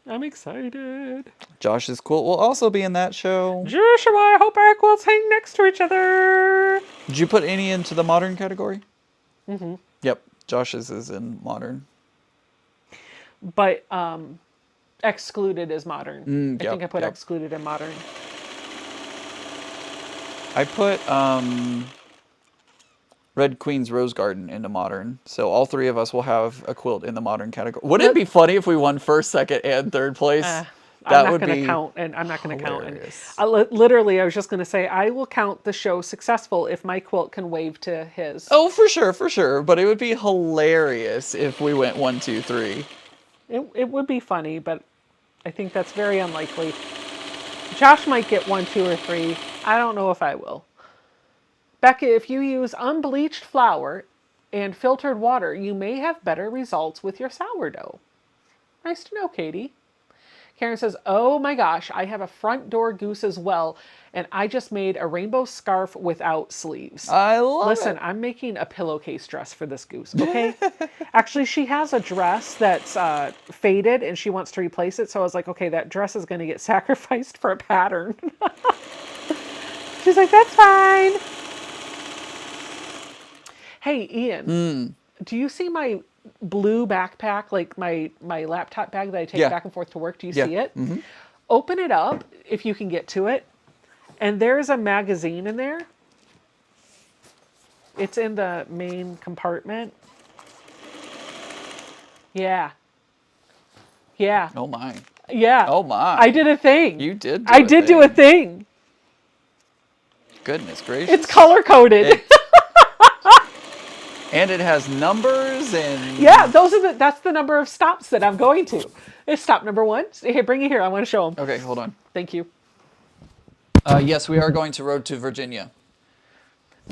I'm excited. Josh's quilt will also be in that show. Joshua, I hope our quilts hang next to each other. Did you put any into the modern category? Mm-hmm. Yep. Josh's is in modern. But excluded is modern. I think I put excluded in modern. I put Red Queen's Rose Garden into modern. So all 3 of us will have a quilt in the modern category. Wouldn't it be funny if we won first, second, and third place? I'm That not would going to be count, and I'm not going to count. And hilarious. literally, I was just going to say, I will count the show successful if my quilt can wave to his. Oh, for sure, for sure. But it would be hilarious if we went 1, 2, 3. It would be funny, but I think that's very unlikely. Josh might get 1, 2, or 3. I don't know if I will. Becca, if you use unbleached flour and filtered water, you may have better results with your sourdough. Nice to know, Katie. Karen says, oh my gosh, I have a front door goose as well, and I just made a rainbow scarf without sleeves. I love Listen, it. I'm making a pillowcase dress for this goose, okay? Actually, she has a dress that's faded and she wants to replace it. So I was like, okay, that dress is going to get sacrificed for a pattern. She's like, that's fine. Hey, Ian, do you see my blue backpack, like my laptop bag that I take Yeah. back and forth to work? Do you Yeah. see it? Open it up if you can get to it. And there's a magazine in there. It's in the main compartment. Yeah. Yeah. Oh my. Yeah. Oh my. I did a thing. You did do I a did do a thing. Goodness gracious. It's color coded. And it has numbers and Yeah, that's the number of stops that I'm going to. It's stop number 1. Here, bring it here. I want to show them. Okay, hold on. Thank you. Yes, we are going to Road to Virginia.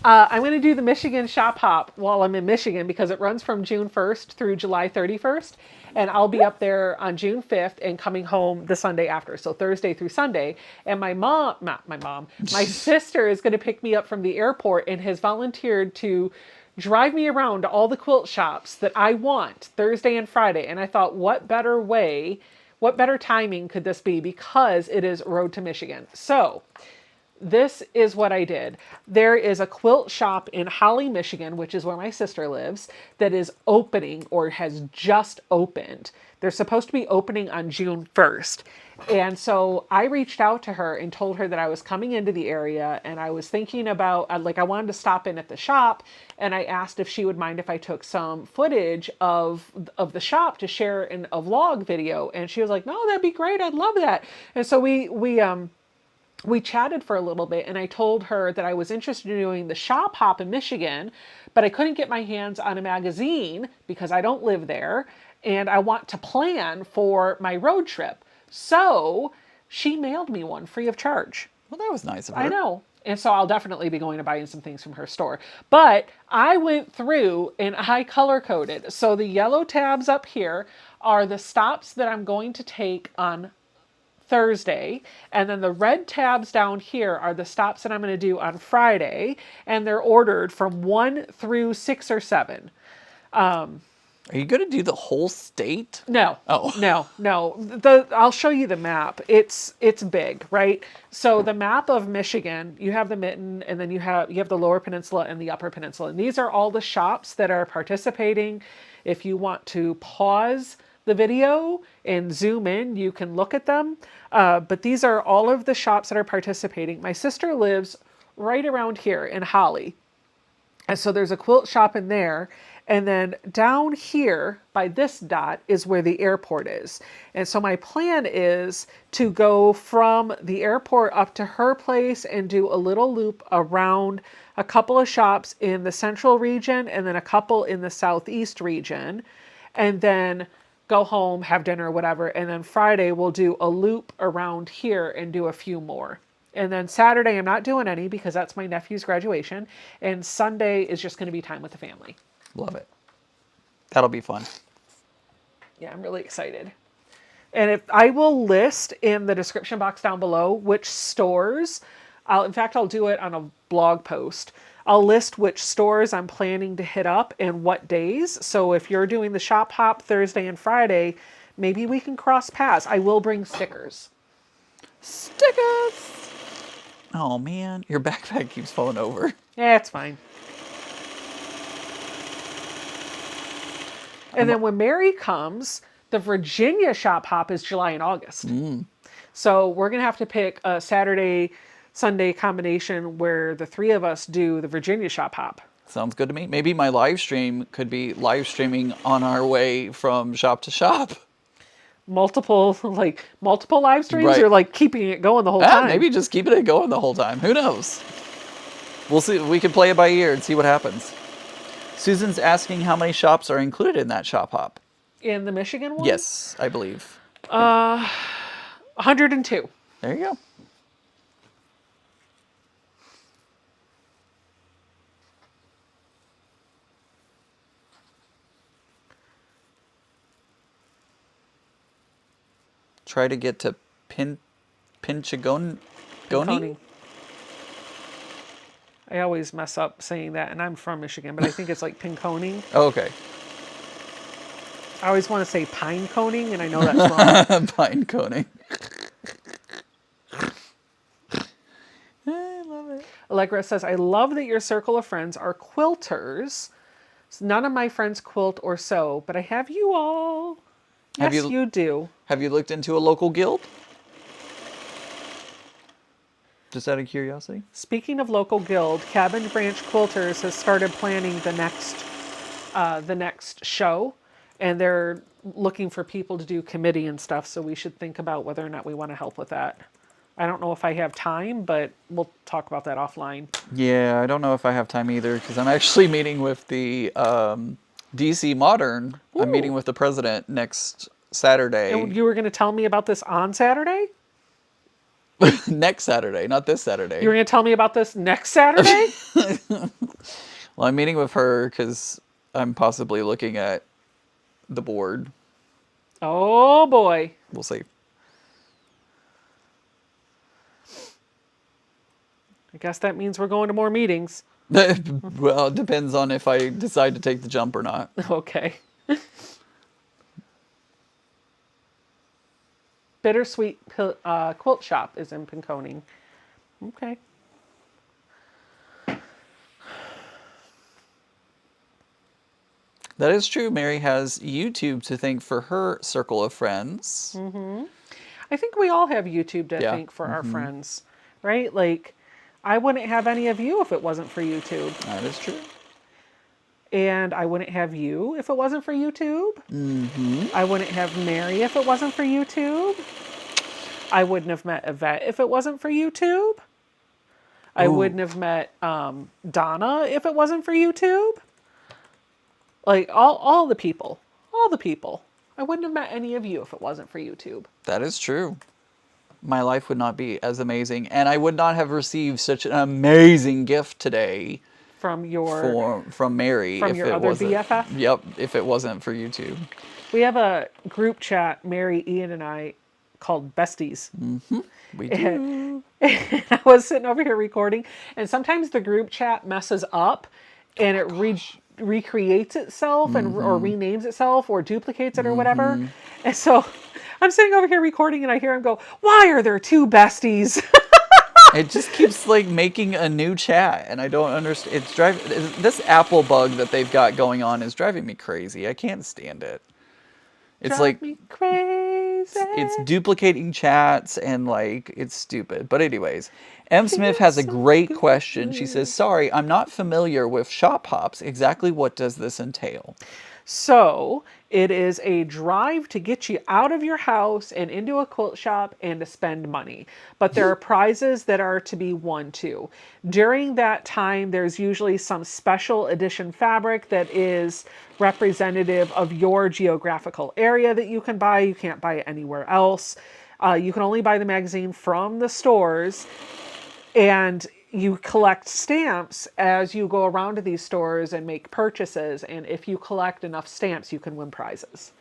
I'm going to do the Michigan shop hop while I'm in Michigan because it runs from June 1st through July 31st. And I'll be up there on June 5th and coming home the Sunday after. So Thursday through Sunday. And my sister is going to pick me up from the airport and has volunteered to drive me around to all the quilt shops that I want Thursday and Friday. And I thought, what better timing could this be? Because it is Road to Michigan. So this is what I did. There is a quilt shop in Holly, Michigan, which is where my sister lives, that is opening or has just opened. They're supposed to be opening on June 1st. And so I reached out to her and told her that I was coming into the area and I was thinking about, I wanted to stop in at the shop, and I asked if she would mind if I took some footage of the shop to share in a vlog video. And she was like, no, that'd be great. I'd love that. And so we chatted for a little bit, and I told her that I was interested in doing the shop hop in Michigan, but I couldn't get my hands on a magazine because I don't live there, and I want to plan for my road trip. So she mailed me one free of charge. Well, that was nice of her. I know. And so I'll definitely be going to buying some things from her store. But I went through and I color coded. So the yellow tabs up here are the stops that I'm going to take on Thursday, and then the red tabs down here are the stops that I'm going to do on Friday, and they're ordered from 1 through 6 or 7. Are you going to do the whole state? No. Oh. No. I'll show you the map. It's big, right? So the map of Michigan, you have the mitten, and then you have the Lower Peninsula and the Upper Peninsula, and these are all the shops that are participating. If you want to pause the video and zoom in, you can look at them. But these are all of the shops that are participating. My sister lives right around here in Holly. And so there's a quilt shop in there. And then down here by this dot is where the airport is. And so my plan is to go from the airport up to her place and do a little loop around a couple of shops in the central region and then a couple in the southeast region. And then go home, have dinner, whatever. And then Friday we'll do a loop around here and do a few more. And then Saturday I'm not doing any because that's my nephew's graduation. And Sunday is just going to be time with the family. Love it. That'll be fun. Yeah, I'm really excited. And if I will list in the description box down below which stores, I'll do it on a blog post. I'll list which stores I'm planning to hit up and what days. So if you're doing the shop hop Thursday and Friday, maybe we can cross paths. I will bring stickers. Stickers! Oh man, your backpack keeps falling over. Yeah, it's fine. And then when Mary comes, the Virginia shop hop is July and August. So we're going to have to pick a Saturday, Sunday combination where the three of us do the Virginia shop hop. Sounds good to me. Maybe my live stream could be live streaming on our way from shop to shop. multiple live streams, or Right. like keeping it going the whole Ah, time? maybe just keeping it going the whole time. Who knows? We'll see. We can play it by ear and see what happens. Susan's asking how many shops are included in that shop hop. In the Michigan one, Yes, I believe. 102. There you go. Try to get to Pinchagoni? Pinconning. I always mess up saying that, and I'm from Michigan, but I think it's like pinconing. Oh, okay. I always want to say pine coning, and I know that's wrong. Pine coning. I love it. Allegra says, I love that your circle of friends are quilters. None of my friends quilt or sew, but I have you all. Have Yes, you do. Have you looked into a local guild? Just out of curiosity. Speaking of local guild, Cabin Branch Quilters has started planning the next show, and they're looking for people to do committee and stuff. So we should think about whether or not we want to help with that. I don't know if I have time, but we'll talk about that offline. Yeah, I don't know if I have time either because I'm actually meeting with the DC Modern. Ooh. I'm meeting with the president next Saturday. And you were going to tell me about this on Saturday? Next Saturday, not this Saturday. You were going to tell me about this next Saturday? Well, I'm meeting with her because I'm possibly looking at the board. Oh, boy. We'll see. I guess that means we're going to more meetings. Well, it depends on if I decide to take the jump or not. Okay. Bittersweet Quilt Shop is in Pinconning. Okay. That is true. Mary has YouTube to thank for her circle of friends. I think we all have YouTube to Yeah. thank for our friends, right? Like, I wouldn't have any of you if it wasn't for YouTube. That is true. And I wouldn't have you if it wasn't for YouTube. I wouldn't have Mary if it wasn't for YouTube. I wouldn't have met Yvette if it wasn't for YouTube. I wouldn't have met Donna if it wasn't for YouTube. Like, all the people. All the people. I wouldn't have met any of you if it wasn't for YouTube. That is true. My life would not be as amazing, and I would not have received such an amazing gift today From your... from Mary From if your it other wasn't. BFF? Yep, if it wasn't for YouTube. We have a group chat, Mary, Ian, and I, called Besties. We do. And I was sitting over here recording, and sometimes the group chat messes up, and it recreates itself and or renames itself or duplicates it or whatever. And so I'm sitting over here recording, and I hear him go, "Why are there two besties?" It just keeps like making a new chat, and I don't understand. It's driving this Apple bug that they've got going on is driving me crazy. I can't stand it. It's Drive like me crazy. it's duplicating chats and like it's stupid. But anyways, M. Smith has a great question. She says, "Sorry, I'm not familiar with shop hops. Exactly what does this entail?" So it is a drive to get you out of your house and into a quilt shop and to spend money. But there are prizes that are to be won too. During that time, there's usually some special edition fabric that is representative of your geographical area that you can buy. You can't buy it anywhere else. You can only buy the magazine from the stores. And you collect stamps as you go around to these stores and make purchases. And if you collect enough stamps, you can win prizes.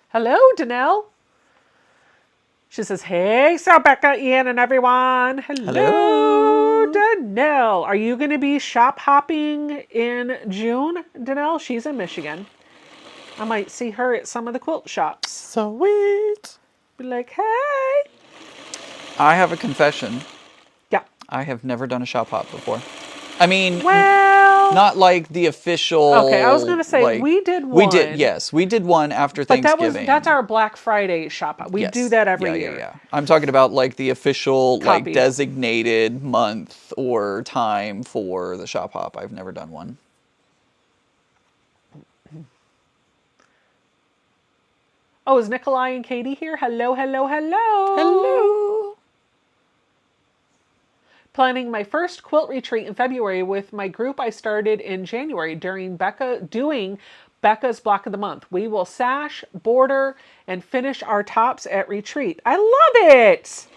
Hello, Danelle. She says, "Hey, so Becca, Ian, and everyone. Hello, Danelle. Are you going to be shop hopping in June, Danelle? She's in Michigan. I might see her at some of the quilt shops. Sweet. Be like, hey." I have a confession. Yeah. I have never done a shop hop before. I mean, Well, Not like the Okay, I was official, gonna say like, we did we did, one, yes, we did one after but that's Thanksgiving. our Black Friday shop. We do Yes. that Yeah, every yeah, year. yeah. I'm talking about like the official, like Copy. designated month or time for the shop hop. I've never done one. Oh, is Nikolai and Katie here? Hello, hello, hello. Hello. Planning my first quilt retreat in February with my group I started in January doing Becca's Block of the Month. We will sash, border, and finish our tops at retreat. I love it.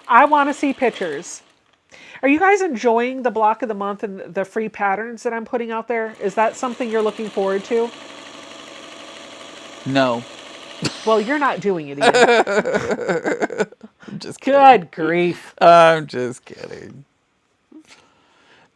I want to see pictures. Are you guys enjoying the Block of the Month and the free patterns that I'm putting out there? Is that something you're looking forward to? No. Well, you're not doing it, Ian. I'm just kidding. Good grief. I'm just kidding.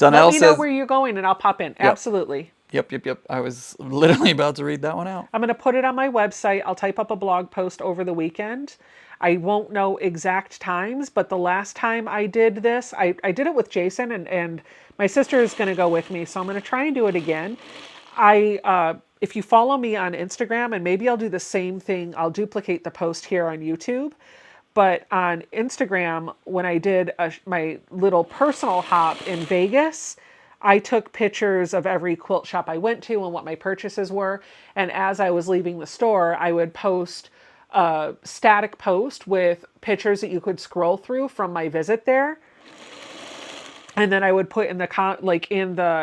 Let Donnell me know says, where you're going and I'll pop in. yep, Absolutely. yep, yep, yep. I was literally about to read that one out. I'm going to put it on my website. I'll type up a blog post over the weekend. I won't know exact times, but the last time I did this, I did it with Jason, and my sister is going to go with me, so I'm going to try and do it again. If you follow me on Instagram, and maybe I'll do the same thing, I'll duplicate the post here on YouTube. But on Instagram, when I did my little personal hop in Vegas, I took pictures of every quilt shop I went to and what my purchases were. And as I was leaving the store, I would post a static post with pictures that you could scroll through from my visit there. And then I would put in the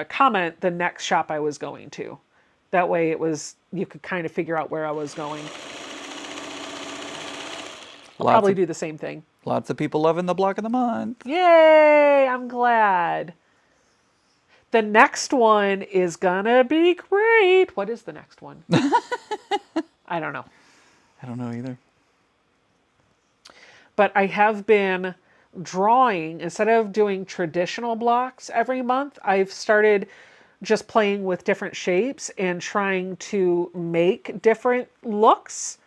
comment the next shop I was going to. That way you could kind of figure out where I was going. I'll Lots probably of do the same thing. lots of people loving the block of the month. Yay! I'm glad. The next one is gonna be great. What is the next one? I don't know. I don't know either. But I have been drawing, instead of doing traditional blocks every month, I've started just playing with different shapes and trying to make different looks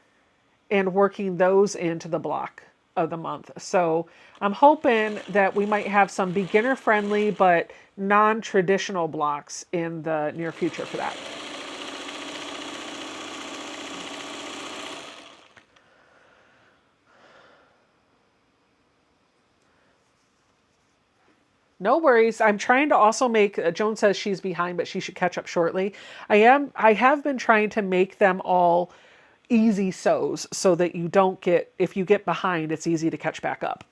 and working those into the block of the month. So I'm hoping that we might have some beginner friendly but non-traditional blocks in the near future for that. No worries. I'm trying to also make, Joan says she's behind, but she should catch up shortly. I have been trying to make them all easy sews so that you don't get, if you get behind, it's easy to catch back up.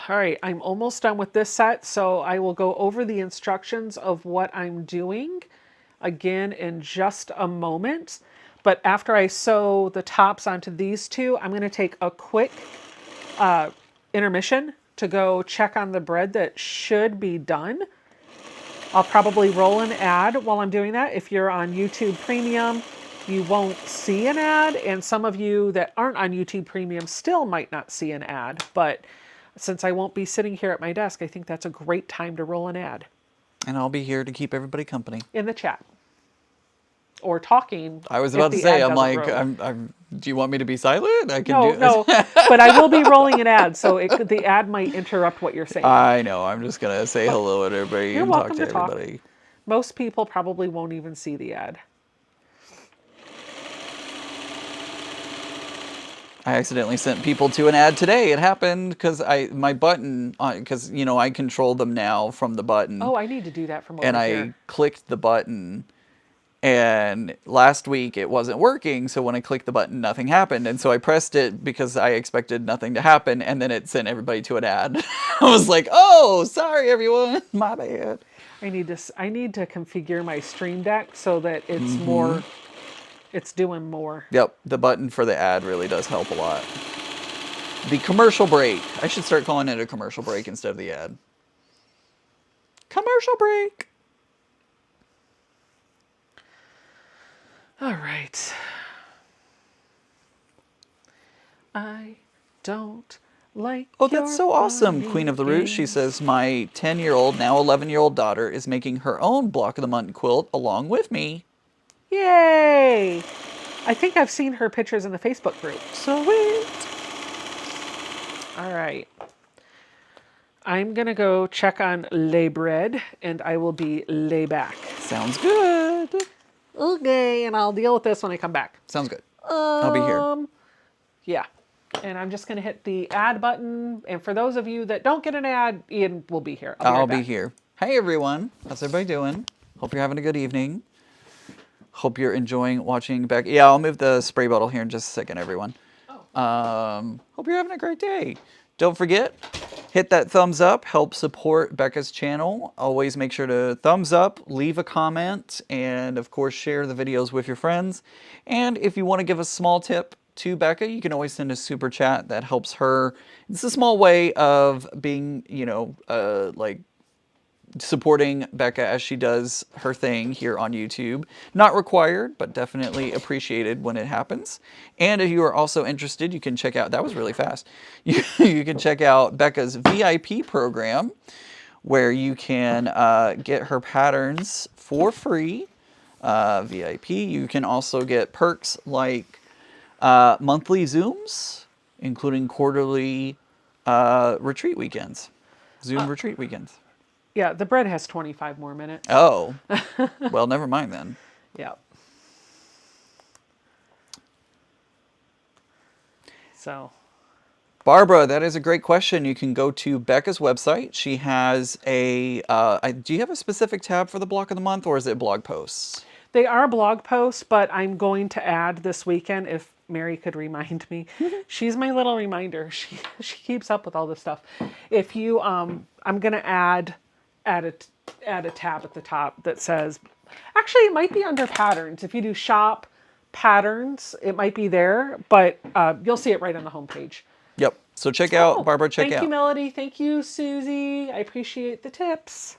All right, I'm almost done with this set, so I will go over the instructions of what I'm doing again in just a moment. But after I sew the tops onto these two, I'm going to take a quick intermission to go check on the bread that should be done. I'll probably roll an ad while I'm doing that. If you're on YouTube Premium, you won't see an ad, and some of you that aren't on YouTube Premium still might not see an ad, but since I won't be sitting here at my desk, I think that's a great time to roll an ad And I'll be here to keep everybody company. in the chat or talking I was if about to the say, ad I'm doesn't like, roll. do you want me to be silent? I can No, do no, but I will be rolling an ad, so the ad might interrupt what you're saying. I know. I'm just going to say But hello to everybody you're and talk welcome to to talk. everybody. Most people probably won't even see the ad. I accidentally sent people to an ad today. It happened because my button, because, I control them now from the button. Oh, I need to do that from And over I here. clicked the button. And last week it wasn't working, so when I clicked the button, nothing happened. And so I pressed it because I expected nothing to happen, and then it sent everybody to an ad. I was like, "Oh, sorry everyone, my bad." I need to configure my Stream Deck so that it's more, it's doing more. Yep, the button for the ad really does help a lot. The commercial break. I should start calling it a commercial break instead of the ad. Commercial break. All right. I don't like Oh, that's your so awesome, Queen funny of the Roost. She games. says, my 10-year-old, now 11-year-old daughter is making her own Block of the Month quilt along with me. Yay! I think I've seen her pictures in the Facebook group. Sweet. All right. I'm going to go check on lay bread and I will be lay back. Sounds good. Okay, and I'll deal with this when I come back. Sounds good. I'll be here. Yeah. And I'm just going to hit the add button. And for those of you that don't get an ad, Ian will be here. I'll right be back. here. Hey, everyone. How's everybody doing? Hope you're having a good evening. Hope you're enjoying watching Becca. Yeah, I'll move the spray bottle here in just a second, everyone. Hope you're having a great day. Don't forget, hit that thumbs up, help support Becca's channel. Always make sure to thumbs up, leave a comment, and of course share the videos with your friends. And if you want to give a small tip to Becca, you can always send a super chat. That helps her. It's a small way of being, like supporting Becca as she does her thing here on YouTube. Not required, but definitely appreciated when it happens. And if you are also interested, you can check out, that was really fast, you can check out Becca's VIP program, where you can get her patterns for free. VIP. You can also get perks like monthly Zooms, including quarterly retreat weekends. Zoom retreat weekends. Yeah, the bread has 25 more minutes. Oh, well, never mind then. Yeah. So. Barbara, that is a great question. You can go to Becca's website. She has a, do you have a specific tab for the block of the month, or is it blog posts? They are blog posts, but I'm going to add this weekend, if Mary could remind me. She's my little reminder. She keeps up with all this stuff. If you, I'm going to add a tab at the top that says, actually it might be under patterns. If you do shop patterns, it might be there, but you'll see it right on the homepage. Yep. So check out, Barbara, check out. Thank you, Melody. Thank you, Susie. I appreciate the tips.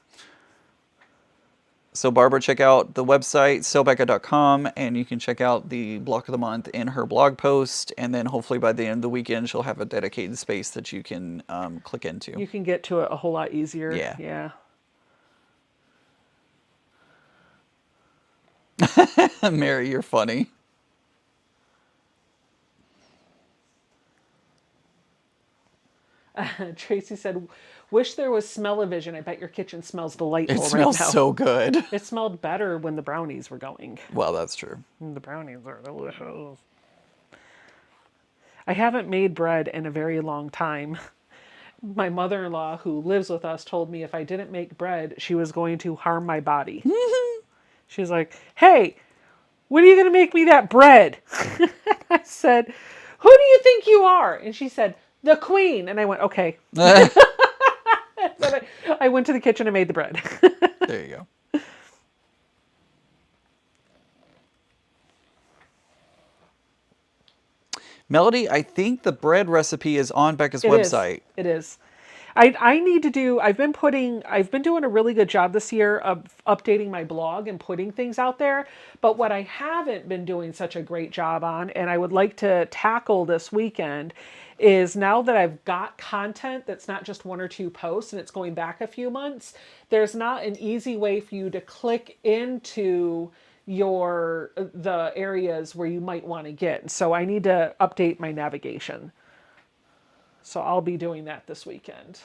So Barbara, check out the website, sellbecca.com, and you can check out the block of the month in her blog post. And then hopefully by the end of the weekend, she'll have a dedicated space that you can click into. You can get to it a whole lot easier. Yeah. Yeah. Mary, you're funny. Tracy said, wish there was smell-o-vision. I bet your kitchen smells delightful It right smells now. so good. It smelled better when the brownies were going. Well, that's true. The brownies are delicious. I haven't made bread in a very long time. My mother-in-law, who lives with us, told me if I didn't make bread, she was going to harm my body. She's like, hey, when are you going to make me that bread? I said, who do you think you are? And she said, the queen. And I went, okay. I went to the kitchen and made the bread. There you go. Melody, I think the bread recipe is on Becca's website. It is. I need to do, I've been doing a really good job this year of updating my blog and putting things out there. But what I haven't been doing such a great job on, and I would like to tackle this weekend, is now that I've got content that's not just one or two posts and it's going back a few months, there's not an easy way for you to click into the areas where you might want to get. So I need to update my navigation. So I'll be doing that this weekend.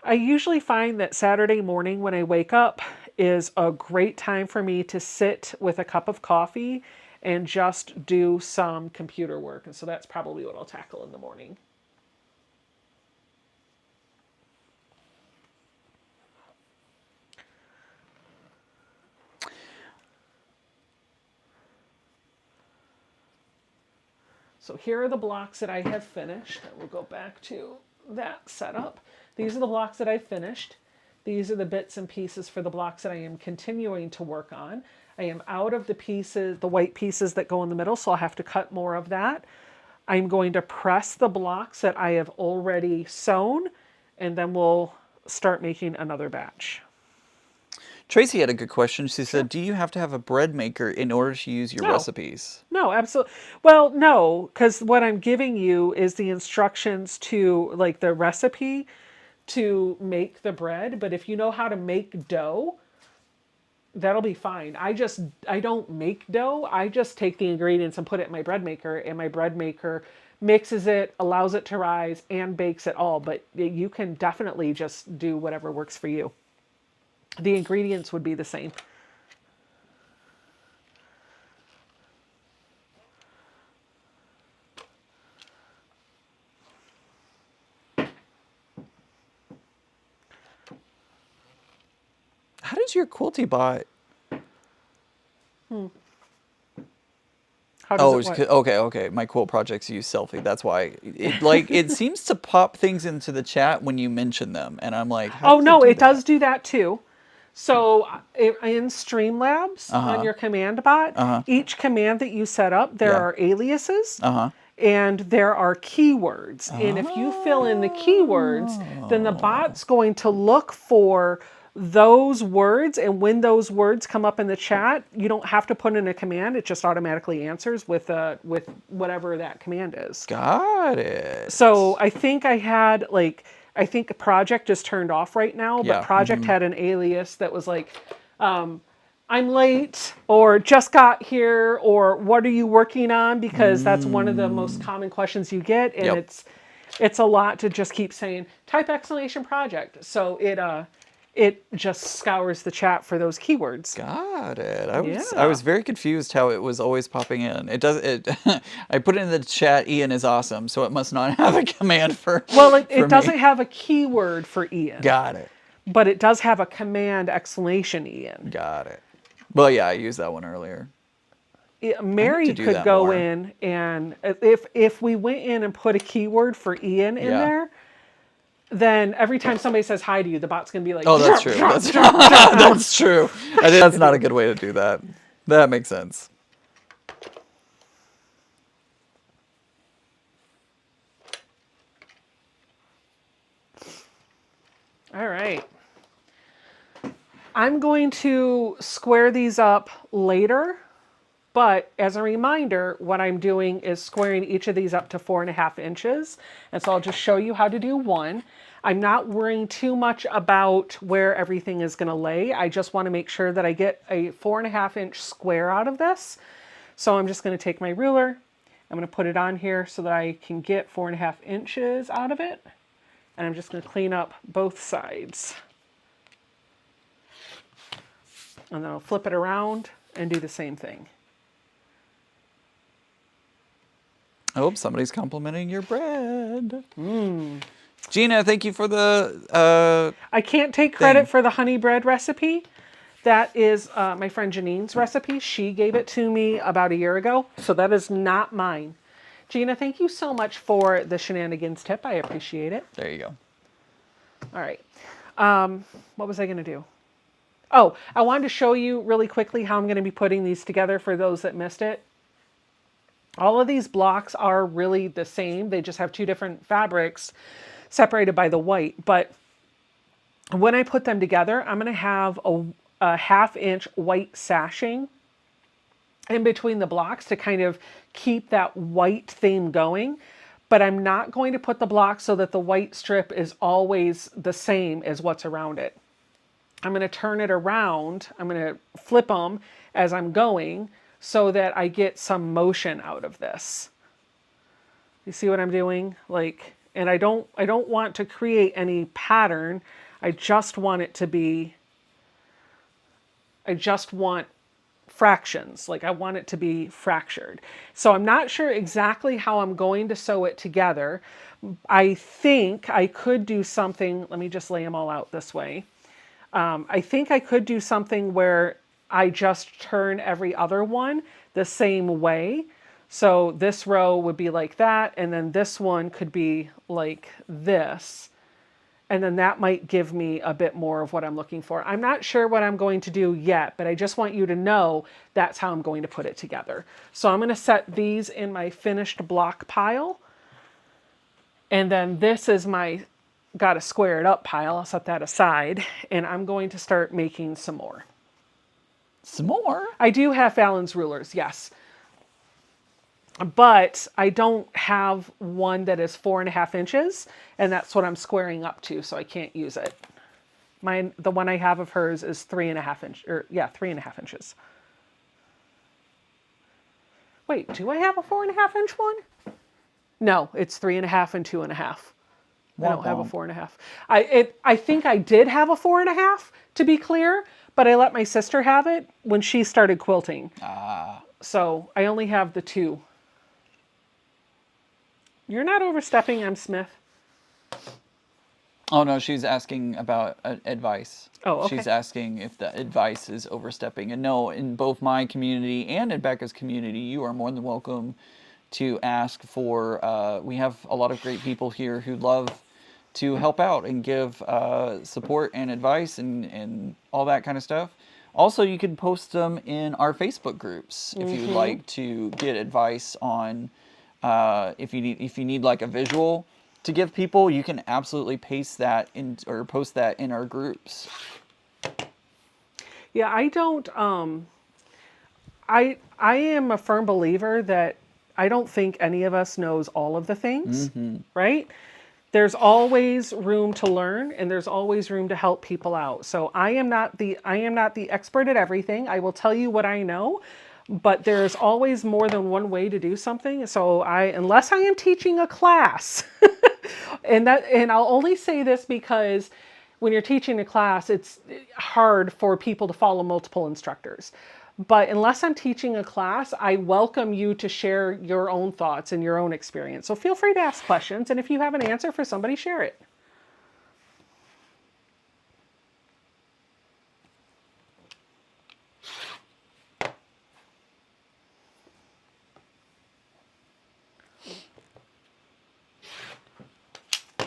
I usually find that Saturday morning when I wake up is a great time for me to sit with a cup of coffee and just do some computer work. And so that's probably what I'll tackle in the morning. So here are the blocks that I have finished. We'll go back to that setup. These are the blocks that I've finished. These are the bits and pieces for the blocks that I am continuing to work on. I am out of the pieces, the white pieces that go in the middle, so I'll have to cut more of that. I'm going to press the blocks that I have already sewn, and then we'll start making another batch. Tracy had a good question. She Sure. said, "Do you have to have a bread maker in order to use your No. recipes?" No, absolutely. Well, no, because what I'm giving you is the instructions to like the recipe to make the bread. But if you know how to make dough, that'll be fine. I don't make dough. I just take the ingredients and put it in my bread maker, and my bread maker mixes it, allows it to rise, and bakes it all. But you can definitely just do whatever works for you. The ingredients would be the same. How does your quilty bot? How does Oh, it what? okay, okay. My quilt projects use selfie. That's why it seems to pop things into the chat when you mention them, and I'm like, how Oh does it no, do it does that? do that too. So in Streamlabs Uh on huh. your command bot, Uh huh. each command that you set up, there Yeah. are aliases Uh huh. and there are keywords. And if you fill in the keywords, then the Oh. bot's going to look for those words. And when those words come up in the chat, you don't have to put in a command. It just automatically answers with whatever that command is. Got it. So I think I think project is turned off right now, but Yeah. project Mm-hmm. had an alias that was like, I'm late, or just got here, or what are you working on? Because that's one of the most Mm. common questions you get, and Yep. it's a lot to just keep saying type exclamation project. So it just scours the chat for those keywords. Got it. I was Yeah. very confused how it was always popping in. It does it. I put it in the chat. Ian is awesome, so it must not have a command Well, for it me. doesn't have a keyword for Ian, Got it. but it does have a command exclamation Ian. Got it. Well, yeah, I used that one earlier. I need to Mary do could that go more. in and if we went in and put a keyword for Ian in Yeah. there, then every time somebody says hi to you, the bot's gonna be like, Oh, that's jump, true. jump, That's jump, jump. that's true. That's not a good way to do that. That makes sense. All right. I'm going to square these up later, but as a reminder, what I'm doing is squaring each of these up to 4.5 inches. And so I'll just show you how to do one. I'm not worrying too much about where everything is gonna lay. I just wanna make sure that I get a 4.5 inch square out of this. So I'm just gonna take my ruler, I'm gonna put it on here so that I can get 4.5 inches out of it. And I'm just gonna clean up both sides. And then I'll flip it around and do the same thing. Oh, somebody's complimenting your bread. Gina, thank you for the I can't take credit thing. for the honey bread recipe. That is my friend Janine's recipe. She gave it to me about a year ago, so that is not mine. Gina, thank you so much for the shenanigans tip. I appreciate it. There you go. All right. What was I going to do? Oh, I wanted to show you really quickly how I'm going to be putting these together for those that missed it. All of these blocks are really the same. They just have two different fabrics separated by the white. But when I put them together, I'm going to have a 1/2 inch white sashing in between the blocks to kind of keep that white theme going. But I'm not going to put the block so that the white strip is always the same as what's around it. I'm going to turn it around. I'm going to flip them as I'm going so that I get some motion out of this. You see what I'm doing? And I don't want to create any pattern. I just want it to be, I just want fractions. Like I want it to be fractured. So I'm not sure exactly how I'm going to sew it together. I think I could do something, let me just lay them all out this way. I think I could do something where I just turn every other one the same way. So this row would be like that, and then this one could be like this. And then that might give me a bit more of what I'm looking for. I'm not sure what I'm going to do yet, but I just want you to know that's how I'm going to put it together. So I'm going to set these in my finished block pile. And then this is my got a square it up pile. I'll set that aside, and I'm going to start making some more. Some more? I do have Fallon's rulers, yes. But I don't have one that is 4.5 inches, and that's what I'm squaring up to, so I can't use it. The one I have of hers is 3.5 inch, or yeah, 3.5 inches. Wait, do I have a 4.5 inch one? No, it's 3.5 and 2.5. I don't have a 4.5. I think I did have a 4.5, to be clear, but I let my sister have it when she started quilting. So I only have the 2. You're not overstepping, M. Smith. Oh, no, she's asking about advice. Oh, okay. She's asking if the advice is overstepping. And no, in both my community and in Becca's community, you are more than welcome to ask for, we have a lot of great people here who love to help out and give support and advice and all that kind of stuff. Also, you can post them in our Facebook groups if you'd like to get advice on if you need like a visual to give people. You can absolutely paste that in or post that in our groups. Yeah, I don't. I am a firm believer that I don't think any of us knows all of the things, right? There's always room to learn, and there's always room to help people out. So I am not the expert at everything. I will tell you what I know, but there's always more than one way to do something. So unless I am teaching a class, and I'll only say this because when you're teaching a class, it's hard for people to follow multiple instructors. But unless I'm teaching a class, I welcome you to share your own thoughts and your own experience. So feel free to ask questions, and if you have an answer for somebody, share it.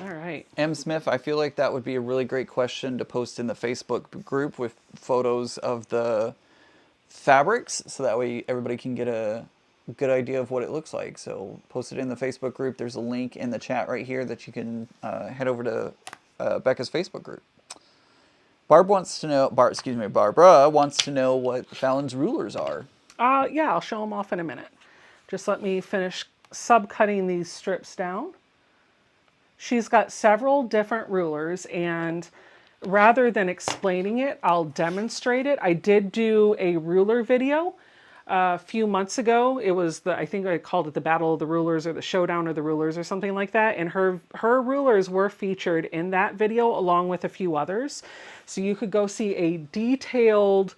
All right. M. Smith, I feel like that would be a really great question to post in the Facebook group with photos of the fabrics, so that way everybody can get a good idea of what it looks like. So post it in the Facebook group. There's a link in the chat right here that you can head over to Becca's Facebook group. Barbara wants to know what Fallon's rulers are. Yeah, I'll show them off in a minute. Just let me finish subcutting these strips down. She's got several different rulers, and rather than explaining it, I'll demonstrate it. I did do a ruler video a few months ago. It was I think I called it the Battle of the Rulers or the Showdown of the Rulers or something like that. And her rulers were featured in that video along with a few others. So you could go see a detailed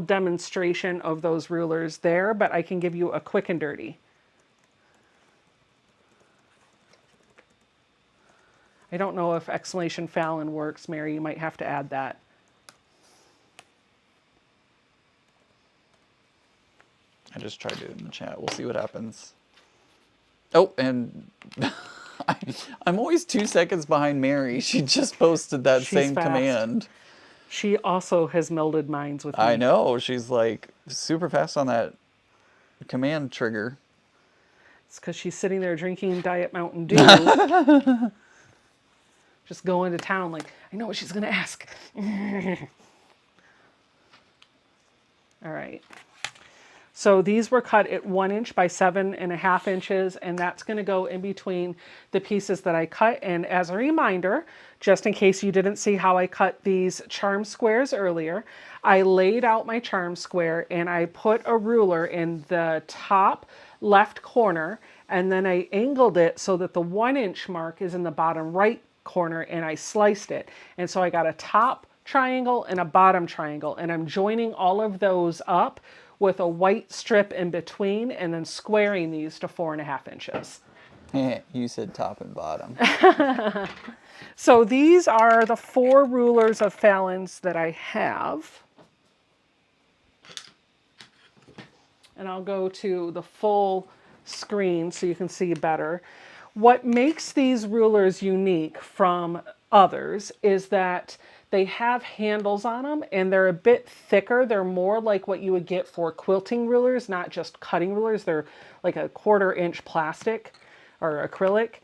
demonstration of those rulers there, but I can give you a quick and dirty. I don't know if exclamation Fallon works, Mary. You might have to add that. I just tried it in the chat. We'll see what happens. Oh, and I'm always 2 seconds behind Mary. She just posted that same fast. command. She also has melded minds with me. I know. She's like super fast on that command trigger. It's because she's sitting there drinking Diet Mountain Dew. Just going to town like, I know what she's going to ask. All right. So these were cut at 1 inch by 7.5 inches, and that's going to go in between the pieces that I cut. And as a reminder, just in case you didn't see how I cut these charm squares earlier, I laid out my charm square and I put a ruler in the top left corner, and then I angled it so that the 1 inch mark is in the bottom right corner, and I sliced it. And so I got a top triangle and a bottom triangle, and I'm joining all of those up with a white strip in between and then squaring these to 4.5 inches. You said top and bottom. So these are the 4 rulers of Fallon's that I have. And I'll go to the full screen so you can see better. What makes these rulers unique from others is that they have handles on them, and they're a bit thicker. They're more like what you would get for quilting rulers, not just cutting rulers. They're like a 1/4 inch plastic or acrylic,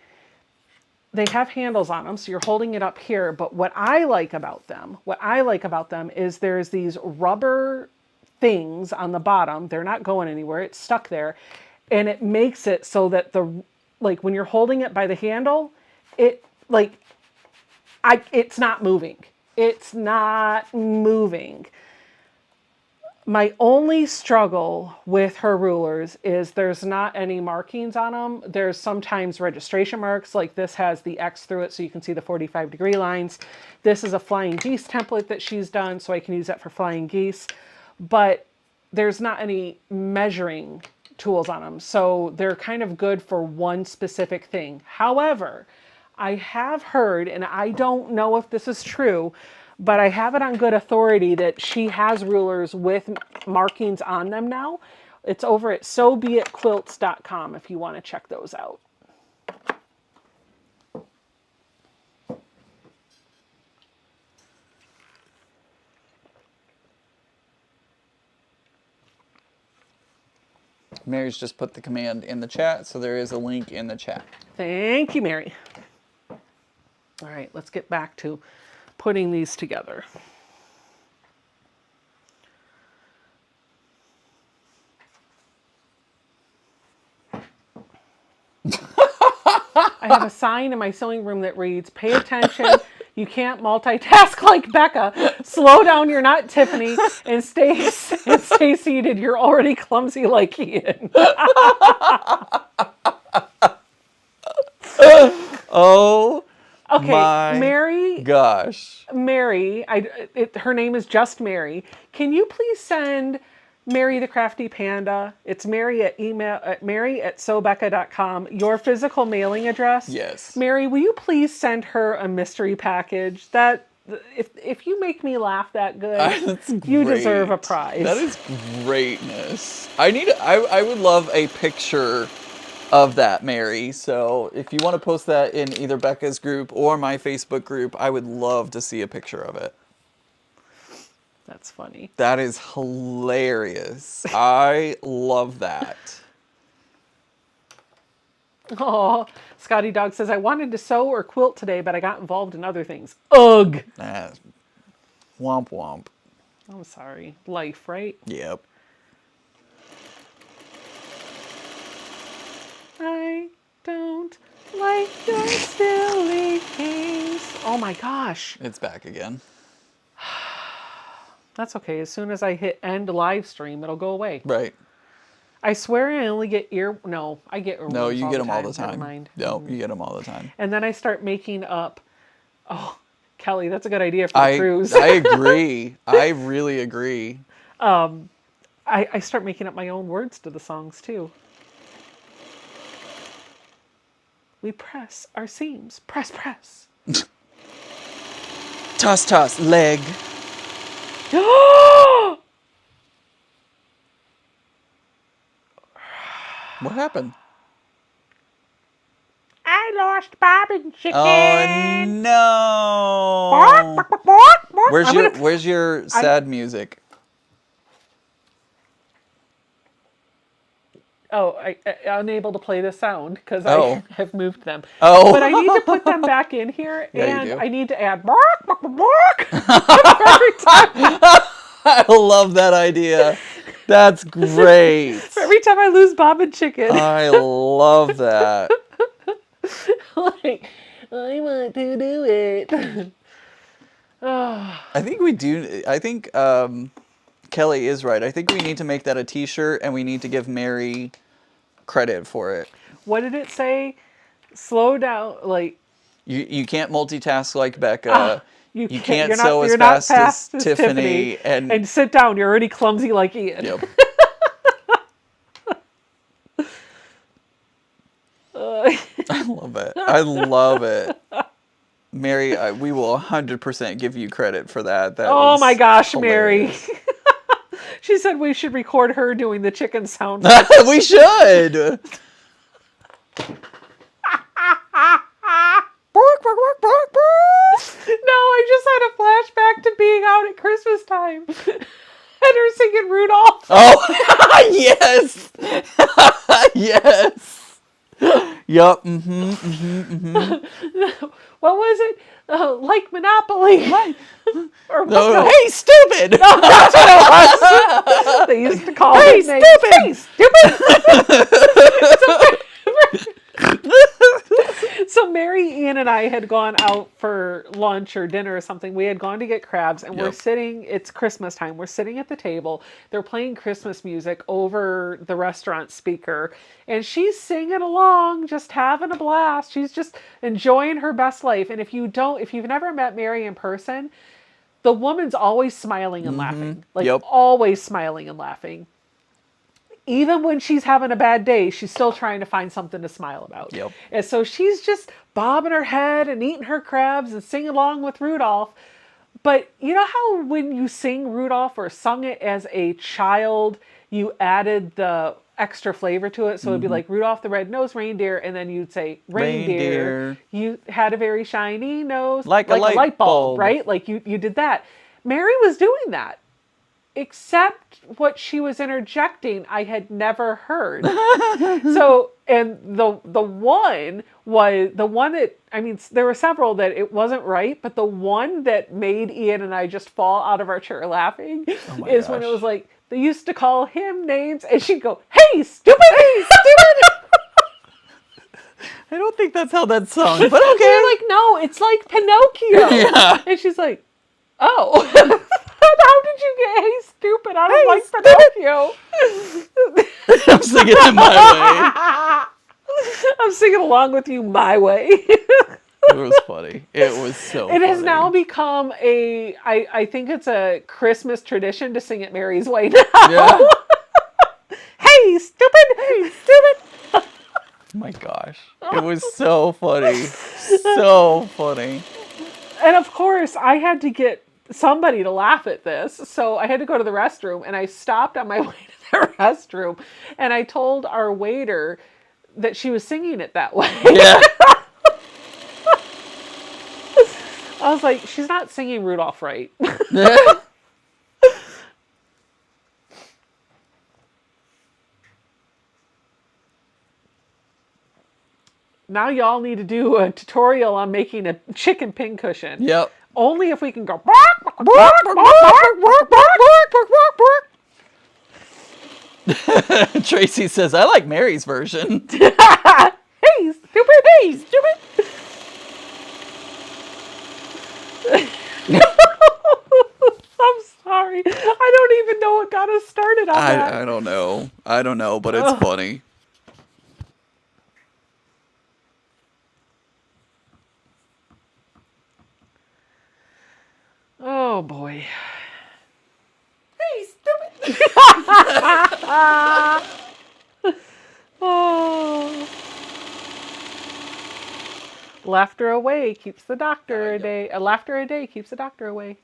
they have handles on them, so you're holding it up here. But what I like about them is there's these rubber things on the bottom. They're not going anywhere. It's stuck there. And it makes it so that like when you're holding it by the handle, it's not moving. It's not moving. My only struggle with her rulers is there's not any markings on them. There's sometimes registration marks, like this has the X through it so you can see the 45-degree lines. This is a flying geese template that she's done, so I can use that for flying geese. But there's not any measuring tools on them, so they're kind of good for one specific thing. However, I have heard, and I don't know if this is true, but I have it on good authority that she has rulers with markings on them now. It's over at sobeitquilts.com if you want to check those out. Mary's just put the command in the chat, so there is a link in the chat. Thank you, Mary. All right, let's get back to putting these together. I have a sign in my sewing room that reads, "Pay attention, you can't multitask like Becca. Slow down, you're not Tiffany, and stay seated, you're already clumsy like Ian." Oh, okay, my Mary. gosh. Mary, her name is just Mary. Can you please send Mary the Crafty Panda? It's Mary at mary@sobecca.com. Your physical mailing address. Yes. Mary, will you please send her a mystery package? That if you make me laugh that good, That's you great. deserve a prize. That is greatness. I would love a picture of that, Mary. So if you want to post that in either Becca's group or my Facebook group, I would love to see a picture of it. That's funny. That is hilarious. I love that. Oh, Scotty Dog says, "I wanted to sew or quilt today, but I got involved in other things." Ugh. Womp womp. I'm sorry. Life, right? Yep. I don't like your silly games. Oh my gosh. It's back again. That's okay. As soon as I hit end live stream, it'll go away. Right. I swear I only get I get earworms. No, you get them all the Never time. mind. No, you get them all the time. And then I start making up. Oh, Kelly, that's a good idea for the cruise. I agree. I really agree. I start making up my own words to the songs too. We press our seams. Press, press. Toss, toss, leg. What happened? I lost Bob and Chicken. Oh no! Bark, bark, bark, bark. Where's your sad music? Oh, I'm unable to play the sound because Oh. I have moved them. Oh. But I need to put them back in here, Yeah, and you do. I need to add bark, bark, bark, bark every time. I love that idea. That's great. Every time I lose Bob and Chicken. I love that. Like, I want to do it. I think we do. I think Kelly is right. I think we need to make that a T-shirt, and we need to give Mary credit for it. What did it say? Slow down, like You can't multitask like Becca. You can't you're sew not, as you're not fast as Tiffany. And sit down. You're already clumsy like Ian. Yep. I love it. I love it. Mary, we will 100% give you credit for that. That Oh was my gosh, hilarious. Mary. She said we should record her doing the chicken sound. We should. Bark, bark, bark, bark, bark. No, I just had a flashback to being out at Christmas time and her singing Rudolph. Oh, yes. Yes. Yep. Mm-hmm. Mm-hmm. Mm-hmm. What was it? Like Monopoly. Right. Or what? No, no. No. Hey, stupid! No, that's what it was. They used to call Hey, him names. Hey, stupid! stupid! So Mary, Ian, and I had gone out for lunch or dinner or something. We had gone to get crabs, and we're Yep. sitting. It's Christmas time. We're sitting at the table. They're playing Christmas music over the restaurant speaker, and she's singing along, just having a blast. She's just enjoying her best life. And if you've never met Mary in person, the woman's always smiling and Mm-hmm. laughing, like Yep. always smiling and laughing. Even when she's having a bad day, she's still trying to find something to smile about. Yep. And so she's just bobbing her head and eating her crabs and singing along with Rudolph. But you know how when you sing Rudolph or sung it as a child, you added the extra flavor to it? So it'd be Mm-hmm. like Rudolph the Red-Nosed Reindeer, and then you'd say reindeer. Reindeer. You had a very shiny nose, Like a like a light light bulb, bulb. right? Like you did that. Mary was doing that, except what she was interjecting I had never heard. So, and the one that, I mean, there were several that it wasn't right, but the one that made Ian and I just fall out of our chair laughing Oh my is when it gosh. was like they used to call him names, and she'd go, "Hey, stupid! Hey, stupid!" I don't think that's how that's sung, but We're okay. like, "No, it's like Pinocchio." Yeah. And she's like, "Oh." How did you get "Hey, stupid" out of Hey, like Pinocchio? I'm singing it my I'm singing along with you my way. way. It was funny. It was so It has funny. now become I think it's a Christmas tradition to sing it Mary's way now. Yeah. Hey, stupid! Hey, stupid! My gosh. It was so funny. So funny. And of course, I had to get somebody to laugh at this. So I had to go to the restroom, and I stopped on my way to the restroom, and I told our waiter that she was singing it that way. Yeah. I was like, she's not singing Rudolph right. Now y'all need to do a tutorial on making a chicken pincushion. Yep. Only if we can go. Tracy says, I like Mary's version. Hey, stupid! Hey, stupid! I'm sorry. I don't even know what got us started on that. I don't know. I don't know, but it's funny. Oh boy. Hey, stupid. Oh. Laughter away keeps the doctor a day. Laughter a day keeps the doctor away.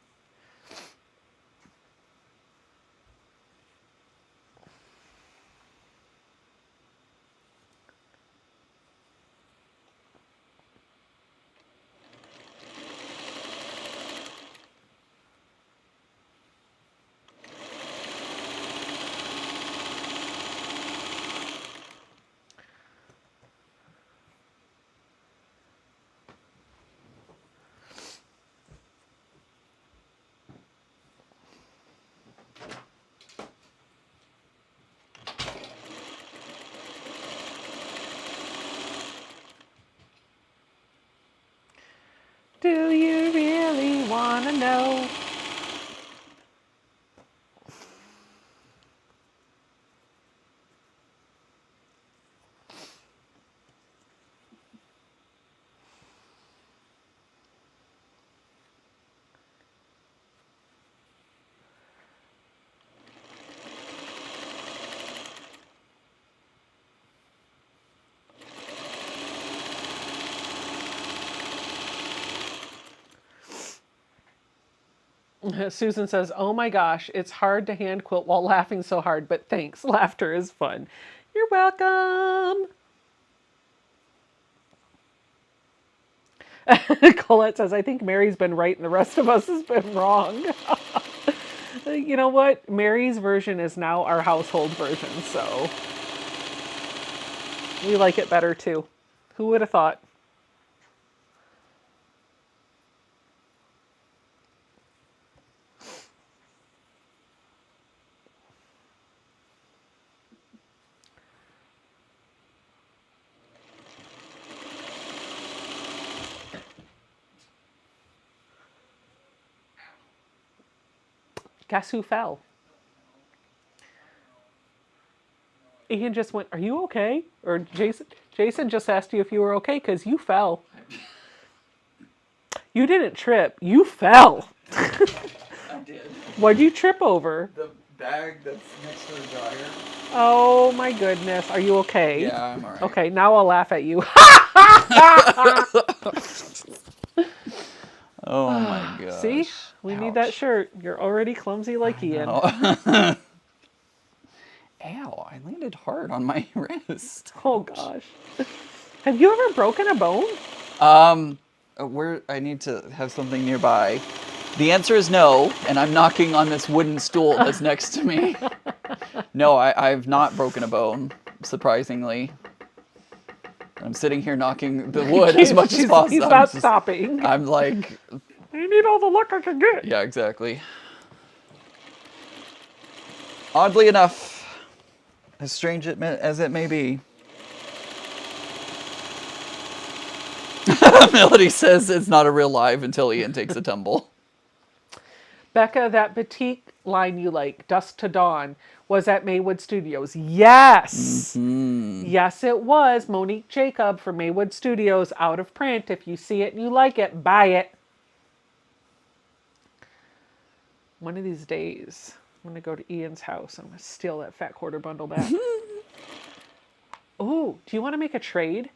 Do you really want to know? Susan says, "Oh my gosh, it's hard to hand quilt while laughing so hard, but thanks. Laughter is fun." You're welcome. Colette says, "I think Mary's been right and the rest of us has been wrong." You know what? Mary's version is now our household version, so. We like it better too. Who would have thought? Guess who fell? Ian just went, "Are you okay?" Or Jason just asked you if you were okay because you fell. You didn't trip. You fell. I did. What'd you trip over? The bag that's next to the dryer. Oh my goodness. Are you okay? Yeah, I'm alright. Okay, now I'll laugh at you. Oh my gosh. See? We need that shirt. You're already clumsy like Ian. Ow, I landed hard on my wrist. Oh gosh. Have you ever broken a bone? Where I need to have something nearby. The answer is no, and I'm knocking on this wooden stool that's next to me. No, I've not broken a bone, surprisingly. I'm sitting here knocking the wood as much as possible. He's not stopping. I'm like... I need all the luck I can get. Yeah, exactly. Oddly enough, as strange as it may be, Melody says it's not a real live until Ian takes a tumble. Becca, that boutique line you like, Dusk to Dawn, was at Maywood Studios. Yes! Mm-hmm. Yes, it was. Monique Jacob from Maywood Studios, out of print. If you see it and you like it, buy it. One of these days, I'm going to go to Ian's house. I'm going to steal that fat quarter bundle back. Oh, do you want to make a trade?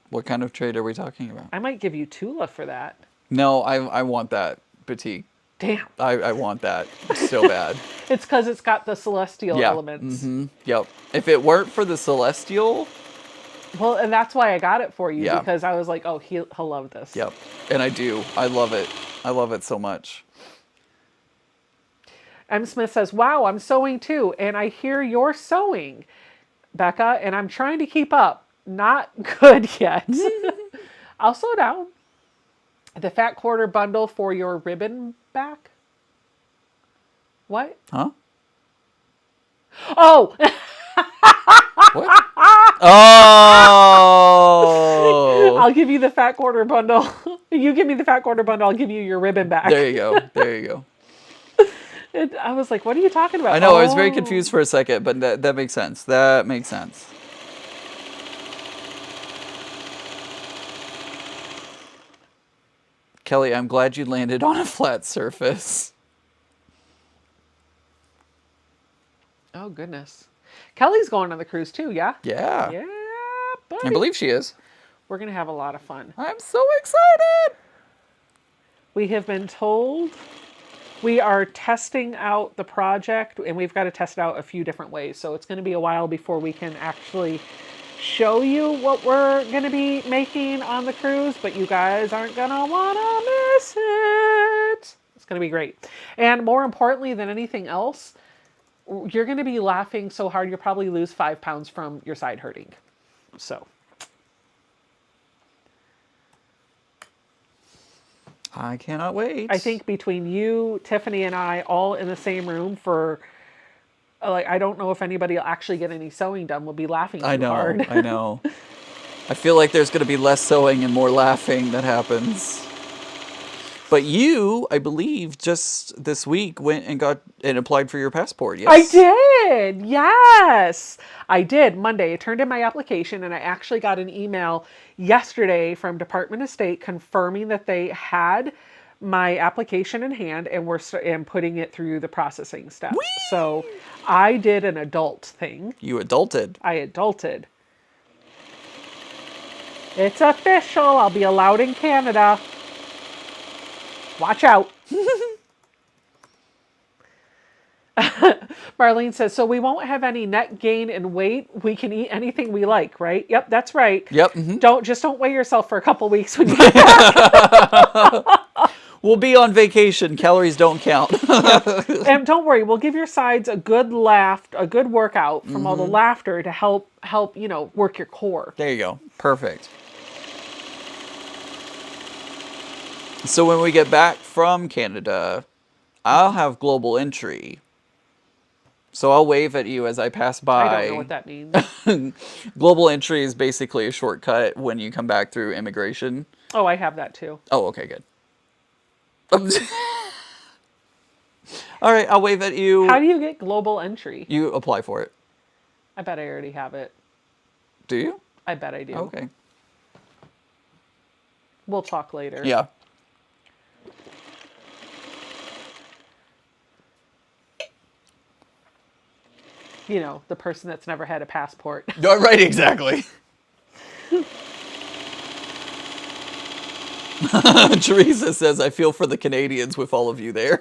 What kind of trade are we talking about? I might give you Tula for that. No, I want that boutique. Damn. I want that so bad. It's because it's got the celestial elements. Mm-hmm. Yep. If it weren't for the celestial... Well, and that's why I got it for you, because I was like, oh, he'll love this. Yep. And I do. I love it. I love it so much. M. Smith says, wow, I'm sewing too, and I hear you're sewing, Becca, and I'm trying to keep up. Not good yet. I'll slow down. The fat quarter bundle for your ribbon back? What? Huh? Oh! What? Oh! I'll give you the fat quarter bundle. You give me the fat quarter bundle, I'll give you your ribbon back. There you go. There you go. I was like, what are you talking about? I know, I was very confused for a second, but that makes sense. That makes sense. Kelly, I'm glad you landed on a flat surface. Oh, goodness. Kelly's going on the cruise too, yeah? Yeah. Yeah, buddy. I believe she is. We're going to have a lot of fun. I'm so excited. We have been told we are testing out the project, and we've got to test it out a few different ways. So it's going to be a while before we can actually show you what we're going to be making on the cruise, but you guys aren't going to want to miss it. It's going to be great. And more importantly than anything else, you're going to be laughing so hard you'll probably lose 5 pounds from your side hurting. So I cannot wait. I think between you, Tiffany, and I all in the same room for, like, I don't know if anybody will actually get any sewing done. We'll be laughing too hard. I know. I feel like there's going to be less sewing and more laughing that happens. But you, I believe, just this week went and got and applied for your passport. Yes, I did. Yes, I did. Monday, I turned in my application, and I actually got an email yesterday from Department of State confirming that they had my application in hand and were putting it through the processing steps. Whee! So I did an adult thing. You adulted. I adulted. It's official. I'll be allowed in Canada. Watch out. Marlene says, so we won't have any net gain in weight. We can eat anything we like, right? Yep, that's right. Yep. Mm-hmm. Don't weigh yourself for a couple weeks when you get back. We'll be on vacation. Calories don't count. Yep. And don't worry, we'll give your sides a good laugh, a good workout from all the laughter to help, work your core. There you go. Perfect. So when we get back from Canada, I'll have global entry. So I'll wave at you as I pass by. I don't know what that means. Global entry is basically a shortcut when you come back through immigration. Oh, I have that too. Oh, okay, good. All right, I'll wave at you. How do you get global entry? You apply for it. I bet I already have it. Do you? I bet I do. Okay. We'll talk later. Yeah. The person that's never had a passport. Right, exactly. Teresa says, I feel for the Canadians with all of you there.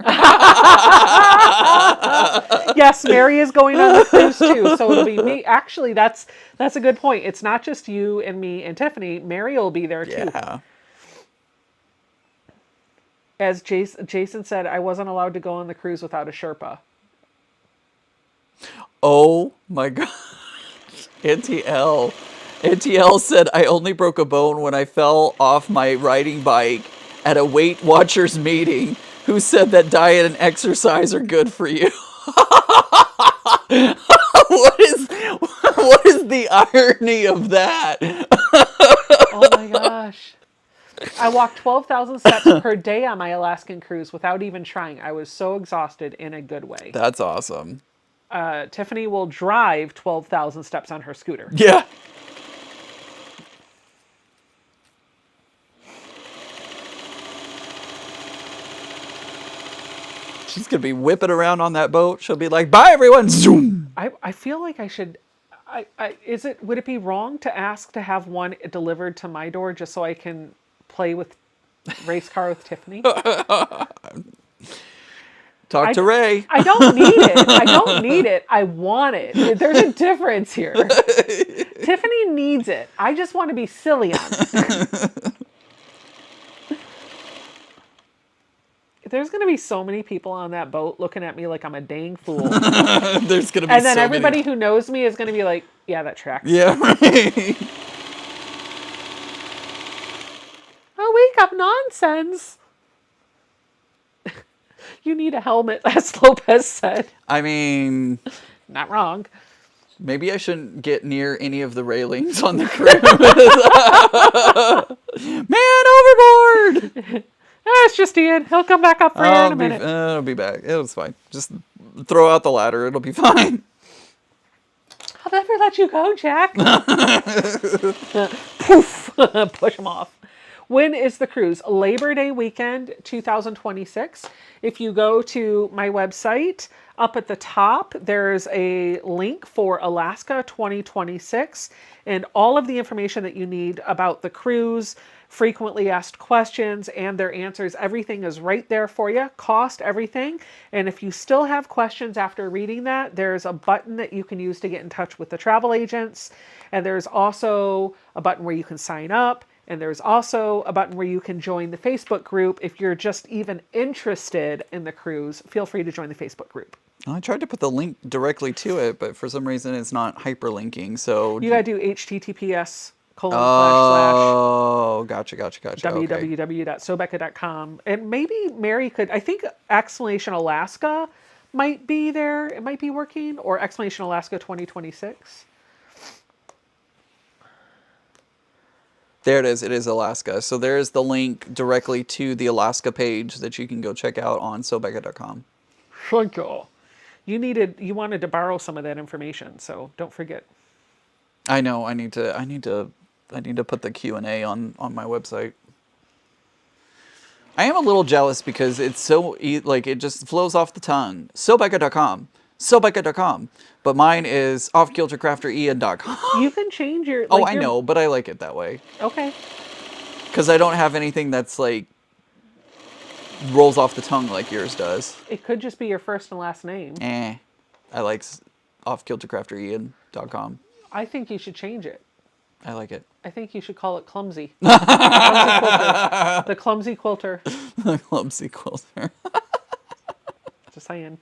Yes, Mary is going on the cruise too, so it'll be me. Actually, that's a good point. It's not just you and me and Tiffany. Mary will be there too. Yeah. As Jason said, I wasn't allowed to go on the cruise without a Sherpa. Oh my God. NTL. NTL said, I only broke a bone when I fell off my riding bike at a Weight Watchers meeting. Who said that diet and exercise are good for you? What is the irony of that? Oh my gosh. I walked 12,000 steps per day on my Alaskan cruise without even trying. I was so exhausted in a good way. That's awesome. Tiffany will drive 12,000 steps on her scooter. Yeah. She's going to be whipping around on that boat. She'll be like, bye, everyone. Zoom. I feel like I should... would it be wrong to ask to have one delivered to my door just so I can play with race car with Tiffany? Talk to Ray. I don't need it. I don't need it. I want it. There's a difference here. Tiffany needs it. I just want to be silly on it. There's going to be so many people on that boat looking at me like I'm a dang fool. There's going to be and then so everybody many... who knows me is going to be like, yeah, that tracks. Yeah, right. A week of nonsense. You need a helmet, as Lopez said. I mean... Not wrong. Maybe I shouldn't get near any of the railings on the cruise. Man overboard! It's just Ian. He'll come back up for air in a minute. It'll be back. It's fine. Just throw out the ladder. It'll be fine. I'll never let you go, Jack. Poof. Push him off. When is the cruise? Labor Day weekend, 2026. If you go to my website, up at the top, there's a link for Alaska 2026 and all of the information that you need about the cruise, frequently asked questions and their answers. Everything is right there for you, cost, everything. And if you still have questions after reading that, there's a button that you can use to get in touch with the travel agents. And there's also a button where you can sign up. And there's also a button where you can join the Facebook group. If you're just even interested in the cruise, feel free to join the Facebook group. I tried to put the link directly to it, but for some reason it's not hyperlinking. So you got to do https:// Oh, gotcha. www.sobecca.com. And maybe Mary could, I think Exclamation Alaska might be there. It might be working, or Exclamation Alaska 2026. There it is. It is Alaska. So there's the link directly to the Alaska page that you can go check out on sobecca.com. Thank you. You wanted to borrow some of that information, so don't forget. I know. I need to put the Q&A on my website. I am a little jealous because it's so it just flows off the tongue. Sobecca.com. But mine is offkiltercrafterian.com. You can change your... I know, but I like it that way. Okay. Because I don't have anything that's rolls off the tongue like yours does. It could just be your first and last name. I like offkiltercrafterian.com. I think you should change it. I like it. I think you should call it clumsy. Clumsy quilter. The clumsy quilter. Clumsy quilter. Just saying.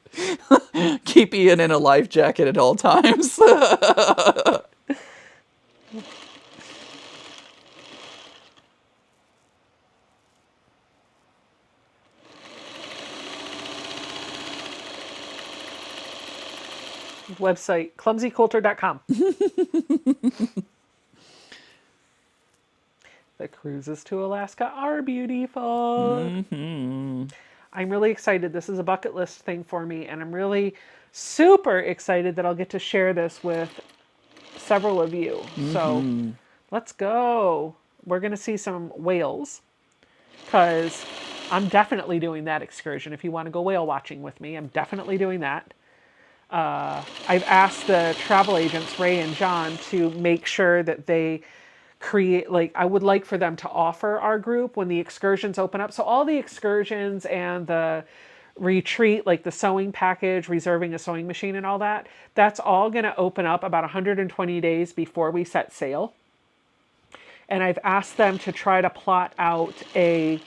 Keep Ian in a life jacket at all times. Website, clumsyquilter.com. The cruises to Alaska are beautiful. I'm really excited. This is a bucket list thing for me, and I'm really super excited that I'll get to share this with several of you. So let's go. We're going to see some whales because I'm definitely doing that excursion. If you want to go whale watching with me, I'm definitely doing that. I've asked the travel agents, Ray and John, to make sure that they create, like, I would like for them to offer our group when the excursions open up. So all the excursions and the retreat, like the sewing package, reserving a sewing machine and all that, that's all going to open up about 120 days before we set sail. And I've asked them to try to plot out a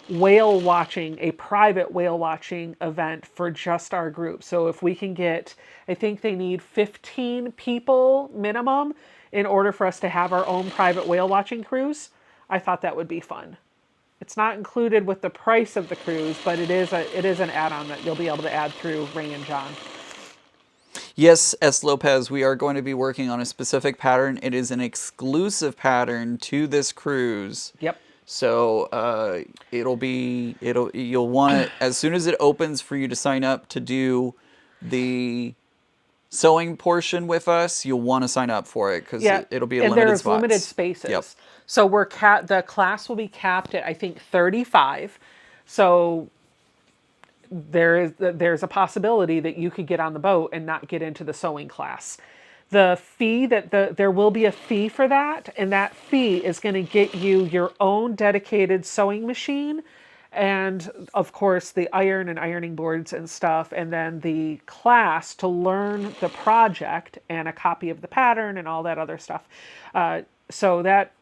whale watching, a private whale watching event for just our group. So if we can get, I think they need 15 people minimum in order for us to have our own private whale watching cruise. I thought that would be fun. It's not included with the price of the cruise, but it is an add-on that you'll be able to add through Ray and John. Yes, S. Lopez, we are going to be working on a specific pattern. It is an exclusive pattern to this cruise. Yep. So you'll want it as soon as it opens for you to sign up to do the sewing portion with us. You'll want to sign up for it because it'll be a and limited there's spots. limited spaces. Yep. So the class will be capped at, I think, 35. So there's a possibility that you could get on the boat and not get into the sewing class. The fee there will be a fee for that, and that fee is going to get you your own dedicated sewing machine, and of course the iron and ironing boards and stuff, and then the class to learn the project and a copy of the pattern and all that other stuff. So that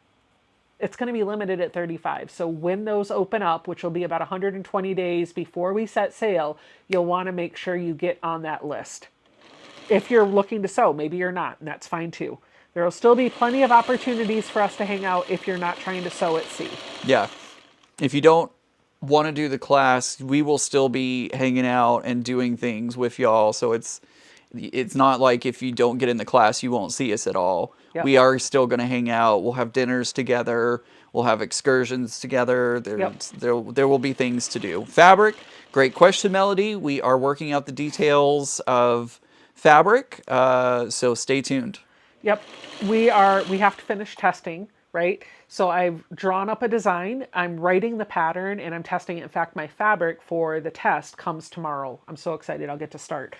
it's going to be limited at 35. So when those open up, which will be about 120 days before we set sail, you'll want to make sure you get on that list. If you're looking to sew, maybe you're not, and that's fine too. There will still be plenty of opportunities for us to hang out if you're not trying to sew at sea. Yeah. If you don't want to do the class, we will still be hanging out and doing things with y'all. So it's not like if you don't get in the class, you won't see us at all. Yep. We are still going to hang out. We'll have dinners together. We'll have excursions together. There will be things to do. Fabric, great question, Melody. We are working out the details of fabric, so stay tuned. Yep. We have to finish testing, right? So I've drawn up a design, I'm writing the pattern, and I'm testing it. In fact, my fabric for the test comes tomorrow. I'm so excited, I'll get to start.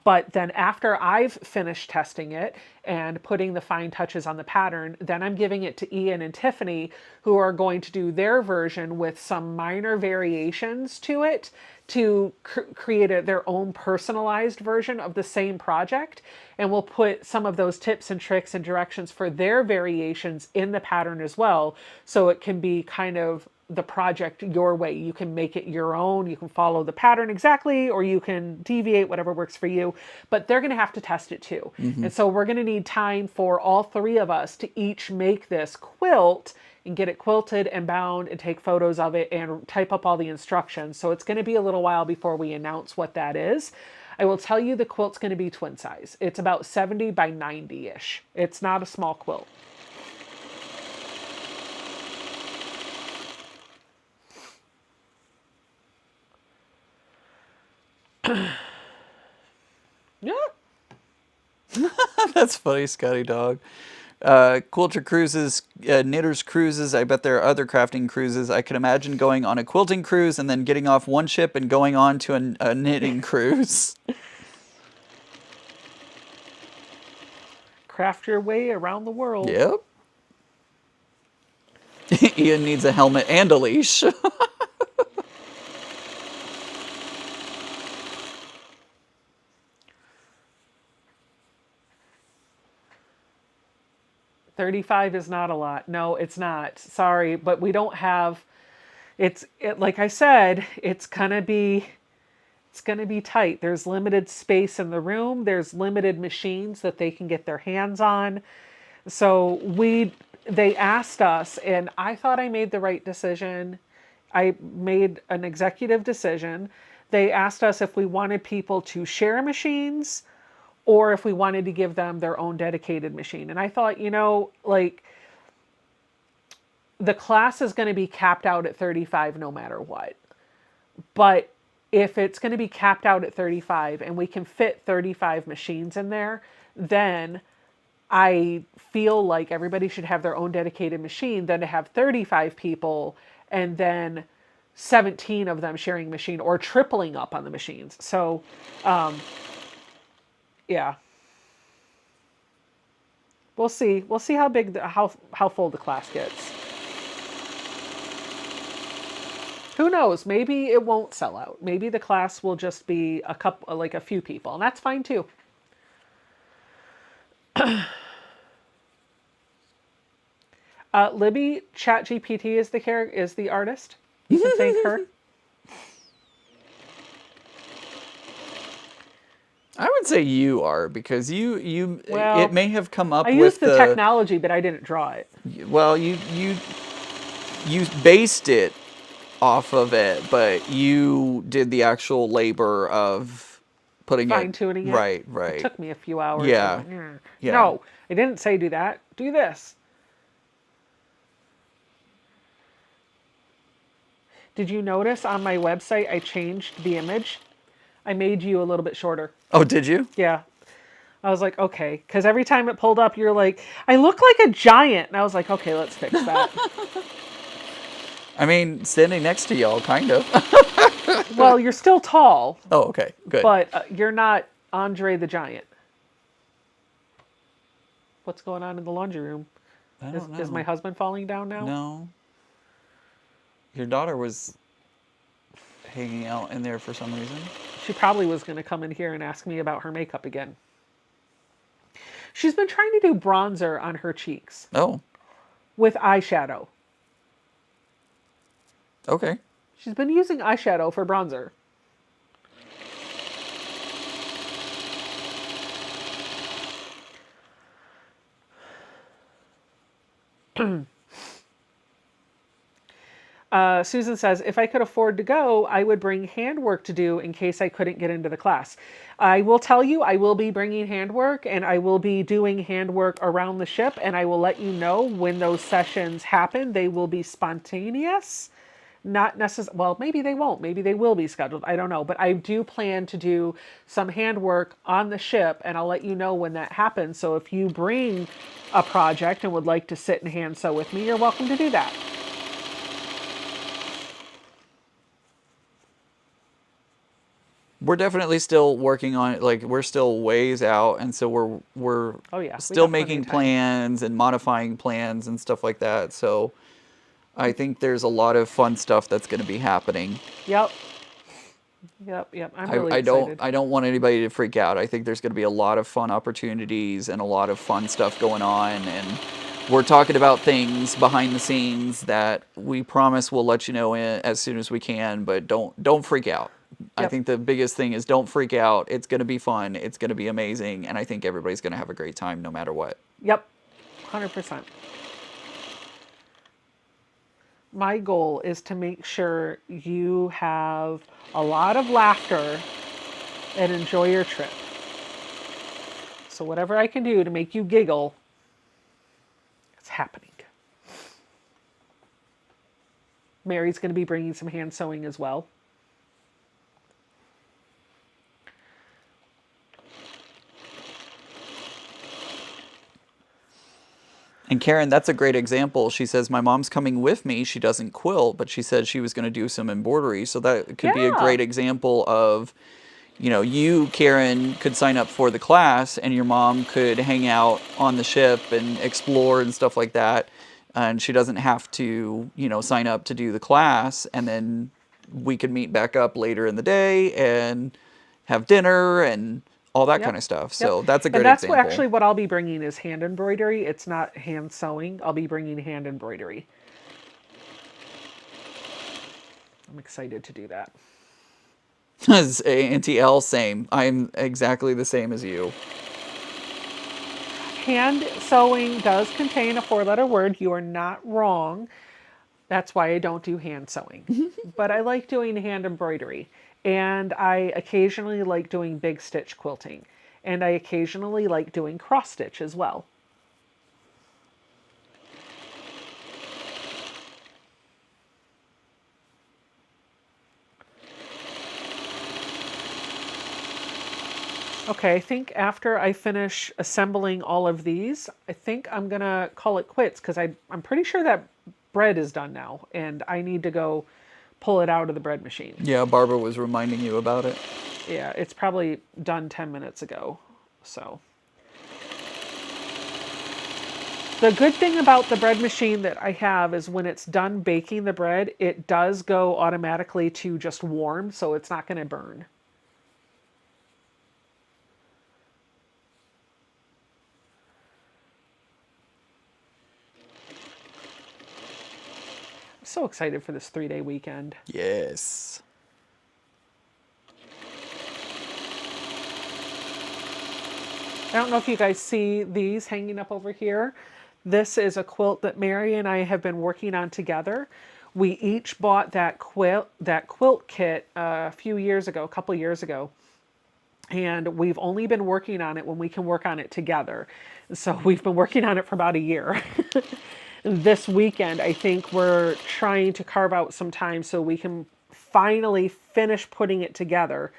But then after I've finished testing it and putting the fine touches on the pattern, then I'm giving it to Ian and Tiffany, who are going to do their version with some minor variations to it to create their own personalized version of the same project. And we'll put some of those tips and tricks and directions for their variations in the pattern as well. So it can be kind of the project your way. You can make it your own. You can follow the pattern exactly, or you can deviate, whatever works for you. But they're going to have to test it too. And so we're going to need time for all three of us to each make this quilt and get it quilted and bound and take photos of it and type up all the instructions. So it's going to be a little while before we announce what that is. I will tell you the quilt's going to be twin size. It's about 70 by 90-ish. It's not a small quilt. Yeah. That's funny, Scotty Dog. Quilter cruises, knitters cruises. I bet there are other crafting cruises. I can imagine going on a quilting cruise and then getting off one ship and going on to a knitting cruise. Craft your way around the world. Yep. Ian needs a helmet and a leash. 35 is not a lot. No, it's not. Sorry, but we don't have like I said, it's going to be tight. There's limited space in the room. There's limited machines that they can get their hands on. So they asked us, and I thought I made the right decision. I made an executive decision. They asked us if we wanted people to share machines or if we wanted to give them their own dedicated machine. And I thought, like the class is going to be capped out at 35 no matter what. But if it's going to be capped out at 35 and we can fit 35 machines in there, then I feel like everybody should have their own dedicated machine than to have 35 people and then 17 of them sharing a machine or tripling up on the machines. So, yeah, we'll see. We'll see how big, how full the class gets. Who knows? Maybe it won't sell out. Maybe the class will just be like a few people, and that's fine too. Libby, ChatGPT is the artist. You can thank her. I would say you are, because Well, it may have come up I with used the technology, but I didn't draw it. well, you based it off of it, but you did the actual labor of putting Fine tuning it. Right, It right. took me a few hours. Yeah. Like, "Mm." Yeah. No, I didn't say do that. Do this. Did you notice on my website I changed the image? I made you a little bit shorter. Oh, did you? Yeah. I was like, okay. Because every time it pulled up, you're like, I look like a giant. And I was like, okay, let's fix that. I mean, standing next to y'all, kind of. Well, you're still tall, Oh, okay, good. but you're not Andre the Giant. What's going on in the laundry room? I don't know. Is my husband falling down now? No. Your daughter was hanging out in there for some reason. She probably was going to come in here and ask me about her makeup again. She's been trying to do bronzer on her cheeks Oh, with eyeshadow. okay. She's been using eyeshadow for bronzer. Susan says, if I could afford to go, I would bring handwork to do in case I couldn't get into the class. I will tell you, I will be bringing handwork and I will be doing handwork around the ship, and I will let you know when those sessions happen. They will be spontaneous. Not necessarily, well, maybe they won't. Maybe they will be scheduled. I don't know. But I do plan to do some handwork on the ship, and I'll let you know when that happens. So if you bring a project and would like to sit and hand sew with me, you're welcome to do that. We're definitely still working on it. Like, we're still ways out, and so we're Oh, yeah. We still got plenty making of time. plans and modifying plans and stuff like that. So I think there's a lot of fun stuff that's going to be happening. Yep. I'm really I excited. don't want anybody to freak out. I think there's going to be a lot of fun opportunities and a lot of fun stuff going on, and we're talking about things behind the scenes that we promise we'll let you know as soon as we can, but don't freak out. I Yep. think the biggest thing is don't freak out. It's going to be fun. It's going to be amazing, and I think everybody's going to have a great time no matter what. Yep. 100%. My goal is to make sure you have a lot of laughter and enjoy your trip. So whatever I can do to make you giggle, it's happening. Mary's going to be bringing some hand sewing as well. And Karen, that's a great example. She says, my mom's coming with me. She doesn't quilt, but she said she was going to do some embroidery. So that could be a Yeah. great example of, you, Karen, could sign up for the class and your mom could hang out on the ship and explore and stuff like that. And she doesn't have to, sign up to do the class. And then we could meet back up later in the day and have dinner and all that kind Yep. of stuff. Yep. So that's a And great that's example. actually what I'll be bringing is hand embroidery. It's not hand sewing. I'll be bringing hand embroidery. I'm excited to do that. As Auntie L, same. I'm exactly the same as you. Hand sewing does contain a 4-letter word. You are not wrong. That's why I don't do hand sewing. But I like doing hand embroidery. And I occasionally like doing big stitch quilting. And I occasionally like doing cross stitch as well. Okay, I think after I finish assembling all of these, I think I'm gonna call it quits because I'm pretty sure that bread is done now and I need to go pull it out of the bread machine. Yeah, Barbara was reminding you about it. Yeah, it's probably done 10 minutes ago. So the good thing about the bread machine that I have is when it's done baking the bread, it does go automatically to just warm, so it's not going to burn. I'm so excited for this 3-day weekend. Yes. I don't know if you guys see these hanging up over here. This is a quilt that Mary and I have been working on together. We each bought that quilt kit a few years ago, a couple years ago. And we've only been working on it when we can work on it together. So we've been working on it for about a year. This weekend, I think we're trying to carve out some time so we can finally finish putting it together,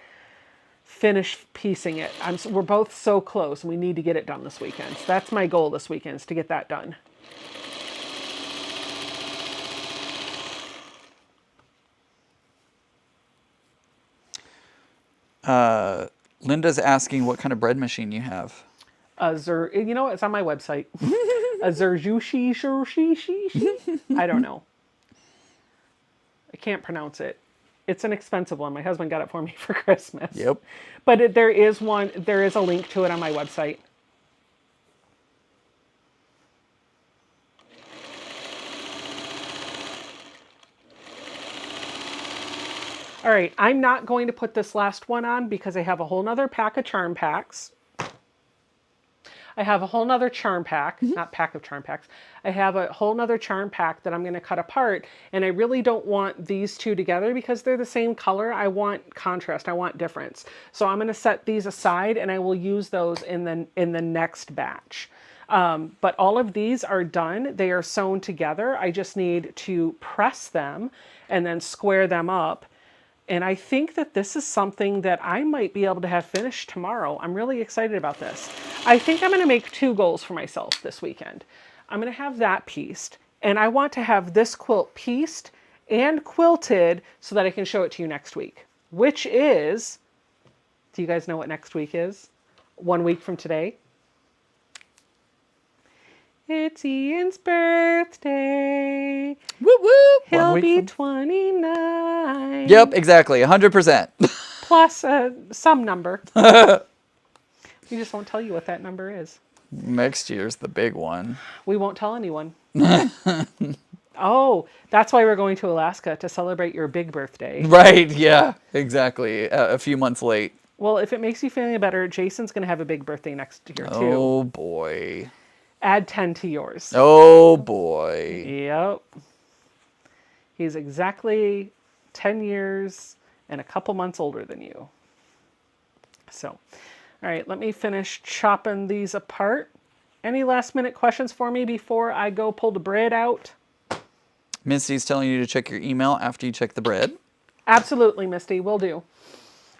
finish piecing it. We're both so close and we need to get it done this weekend. So that's my goal this weekend, is to get that done. Linda's asking what kind of bread machine you have. You know what? It's on my website. A Zerjushi. I don't know. I can't pronounce it. It's an expensive one. My husband got it for me for Christmas. Yep. But there is a link to it on my website. All right, I'm not going to put this last one on because I have a whole nother pack of charm packs. I have a whole nother charm pack, not pack of charm packs. I have a whole nother charm pack that I'm going to cut apart. And I really don't want these two together because they're the same color. I want contrast. I want difference. So I'm going to set these aside and I will use those in the next batch. But all of these are done. They are sewn together. I just need to press them and then square them up. And I think that this is something that I might be able to have finished tomorrow. I'm really excited about this. I think I'm going to make 2 goals for myself this weekend. I'm going to have that pieced, and I want to have this quilt pieced and quilted so that I can show it to you next week, which is, do you guys know what next week is? 1 week from today. It's Ian's birthday. Whoop whoop. He'll be 29. Yep, exactly. 100%. Plus some number. We just won't tell you what that number is. Next year's the big one. We won't tell anyone. Oh, that's why we're going to Alaska, to celebrate your big birthday. Right, yeah, exactly. A few months late. Well, if it makes you feel any better, Jason's going to have a big birthday next year, too. Oh, boy. Add 10 to yours. Oh, boy. Yep. He's exactly 10 years and a couple months older than you. So, all right, let me finish chopping these apart. Any last minute questions for me before I go pull the bread out? Misty's telling you to check your email after you check the bread. Absolutely, Misty, will do.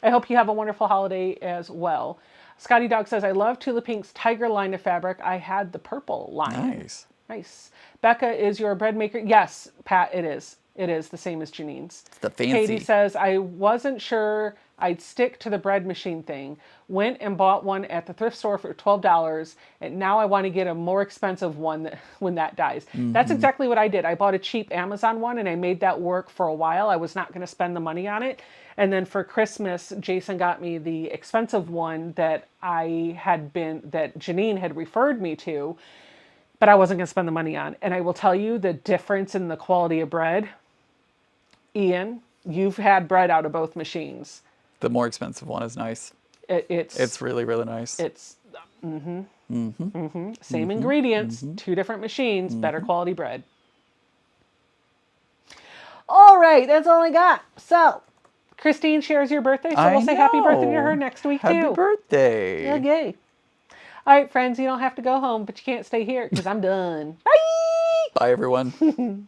I hope you have a wonderful holiday as well. Scotty Dog says, I love Tula Pink's tiger line of fabric. I had the purple line. Nice. Nice. Becca, is your bread maker? Yes, Pat, it is. It is the same as Janine's. It's the fancy. Katie says, I wasn't sure I'd stick to the bread machine thing. Went and bought one at the thrift store for $12, and now I want to get a more expensive one when that dies. That's exactly what I did. I bought a cheap Amazon one, and I made that work for a while. I was not going to spend the money on it. And then for Christmas, Jason got me the expensive one that that Janine had referred me to, but I wasn't going to spend the money on. And I will tell you the difference in the quality of bread. Ian, you've had bread out of both machines. The more expensive one is nice. It's really, really nice. It's same ingredients, two different machines, better quality bread. All right, that's all I got. So, Christine shares your birthday, so we'll say happy birthday to her next week too. Happy birthday. Okay. All right, friends, you don't have to go home, but you can't stay here because I'm done. Bye. Bye, everyone.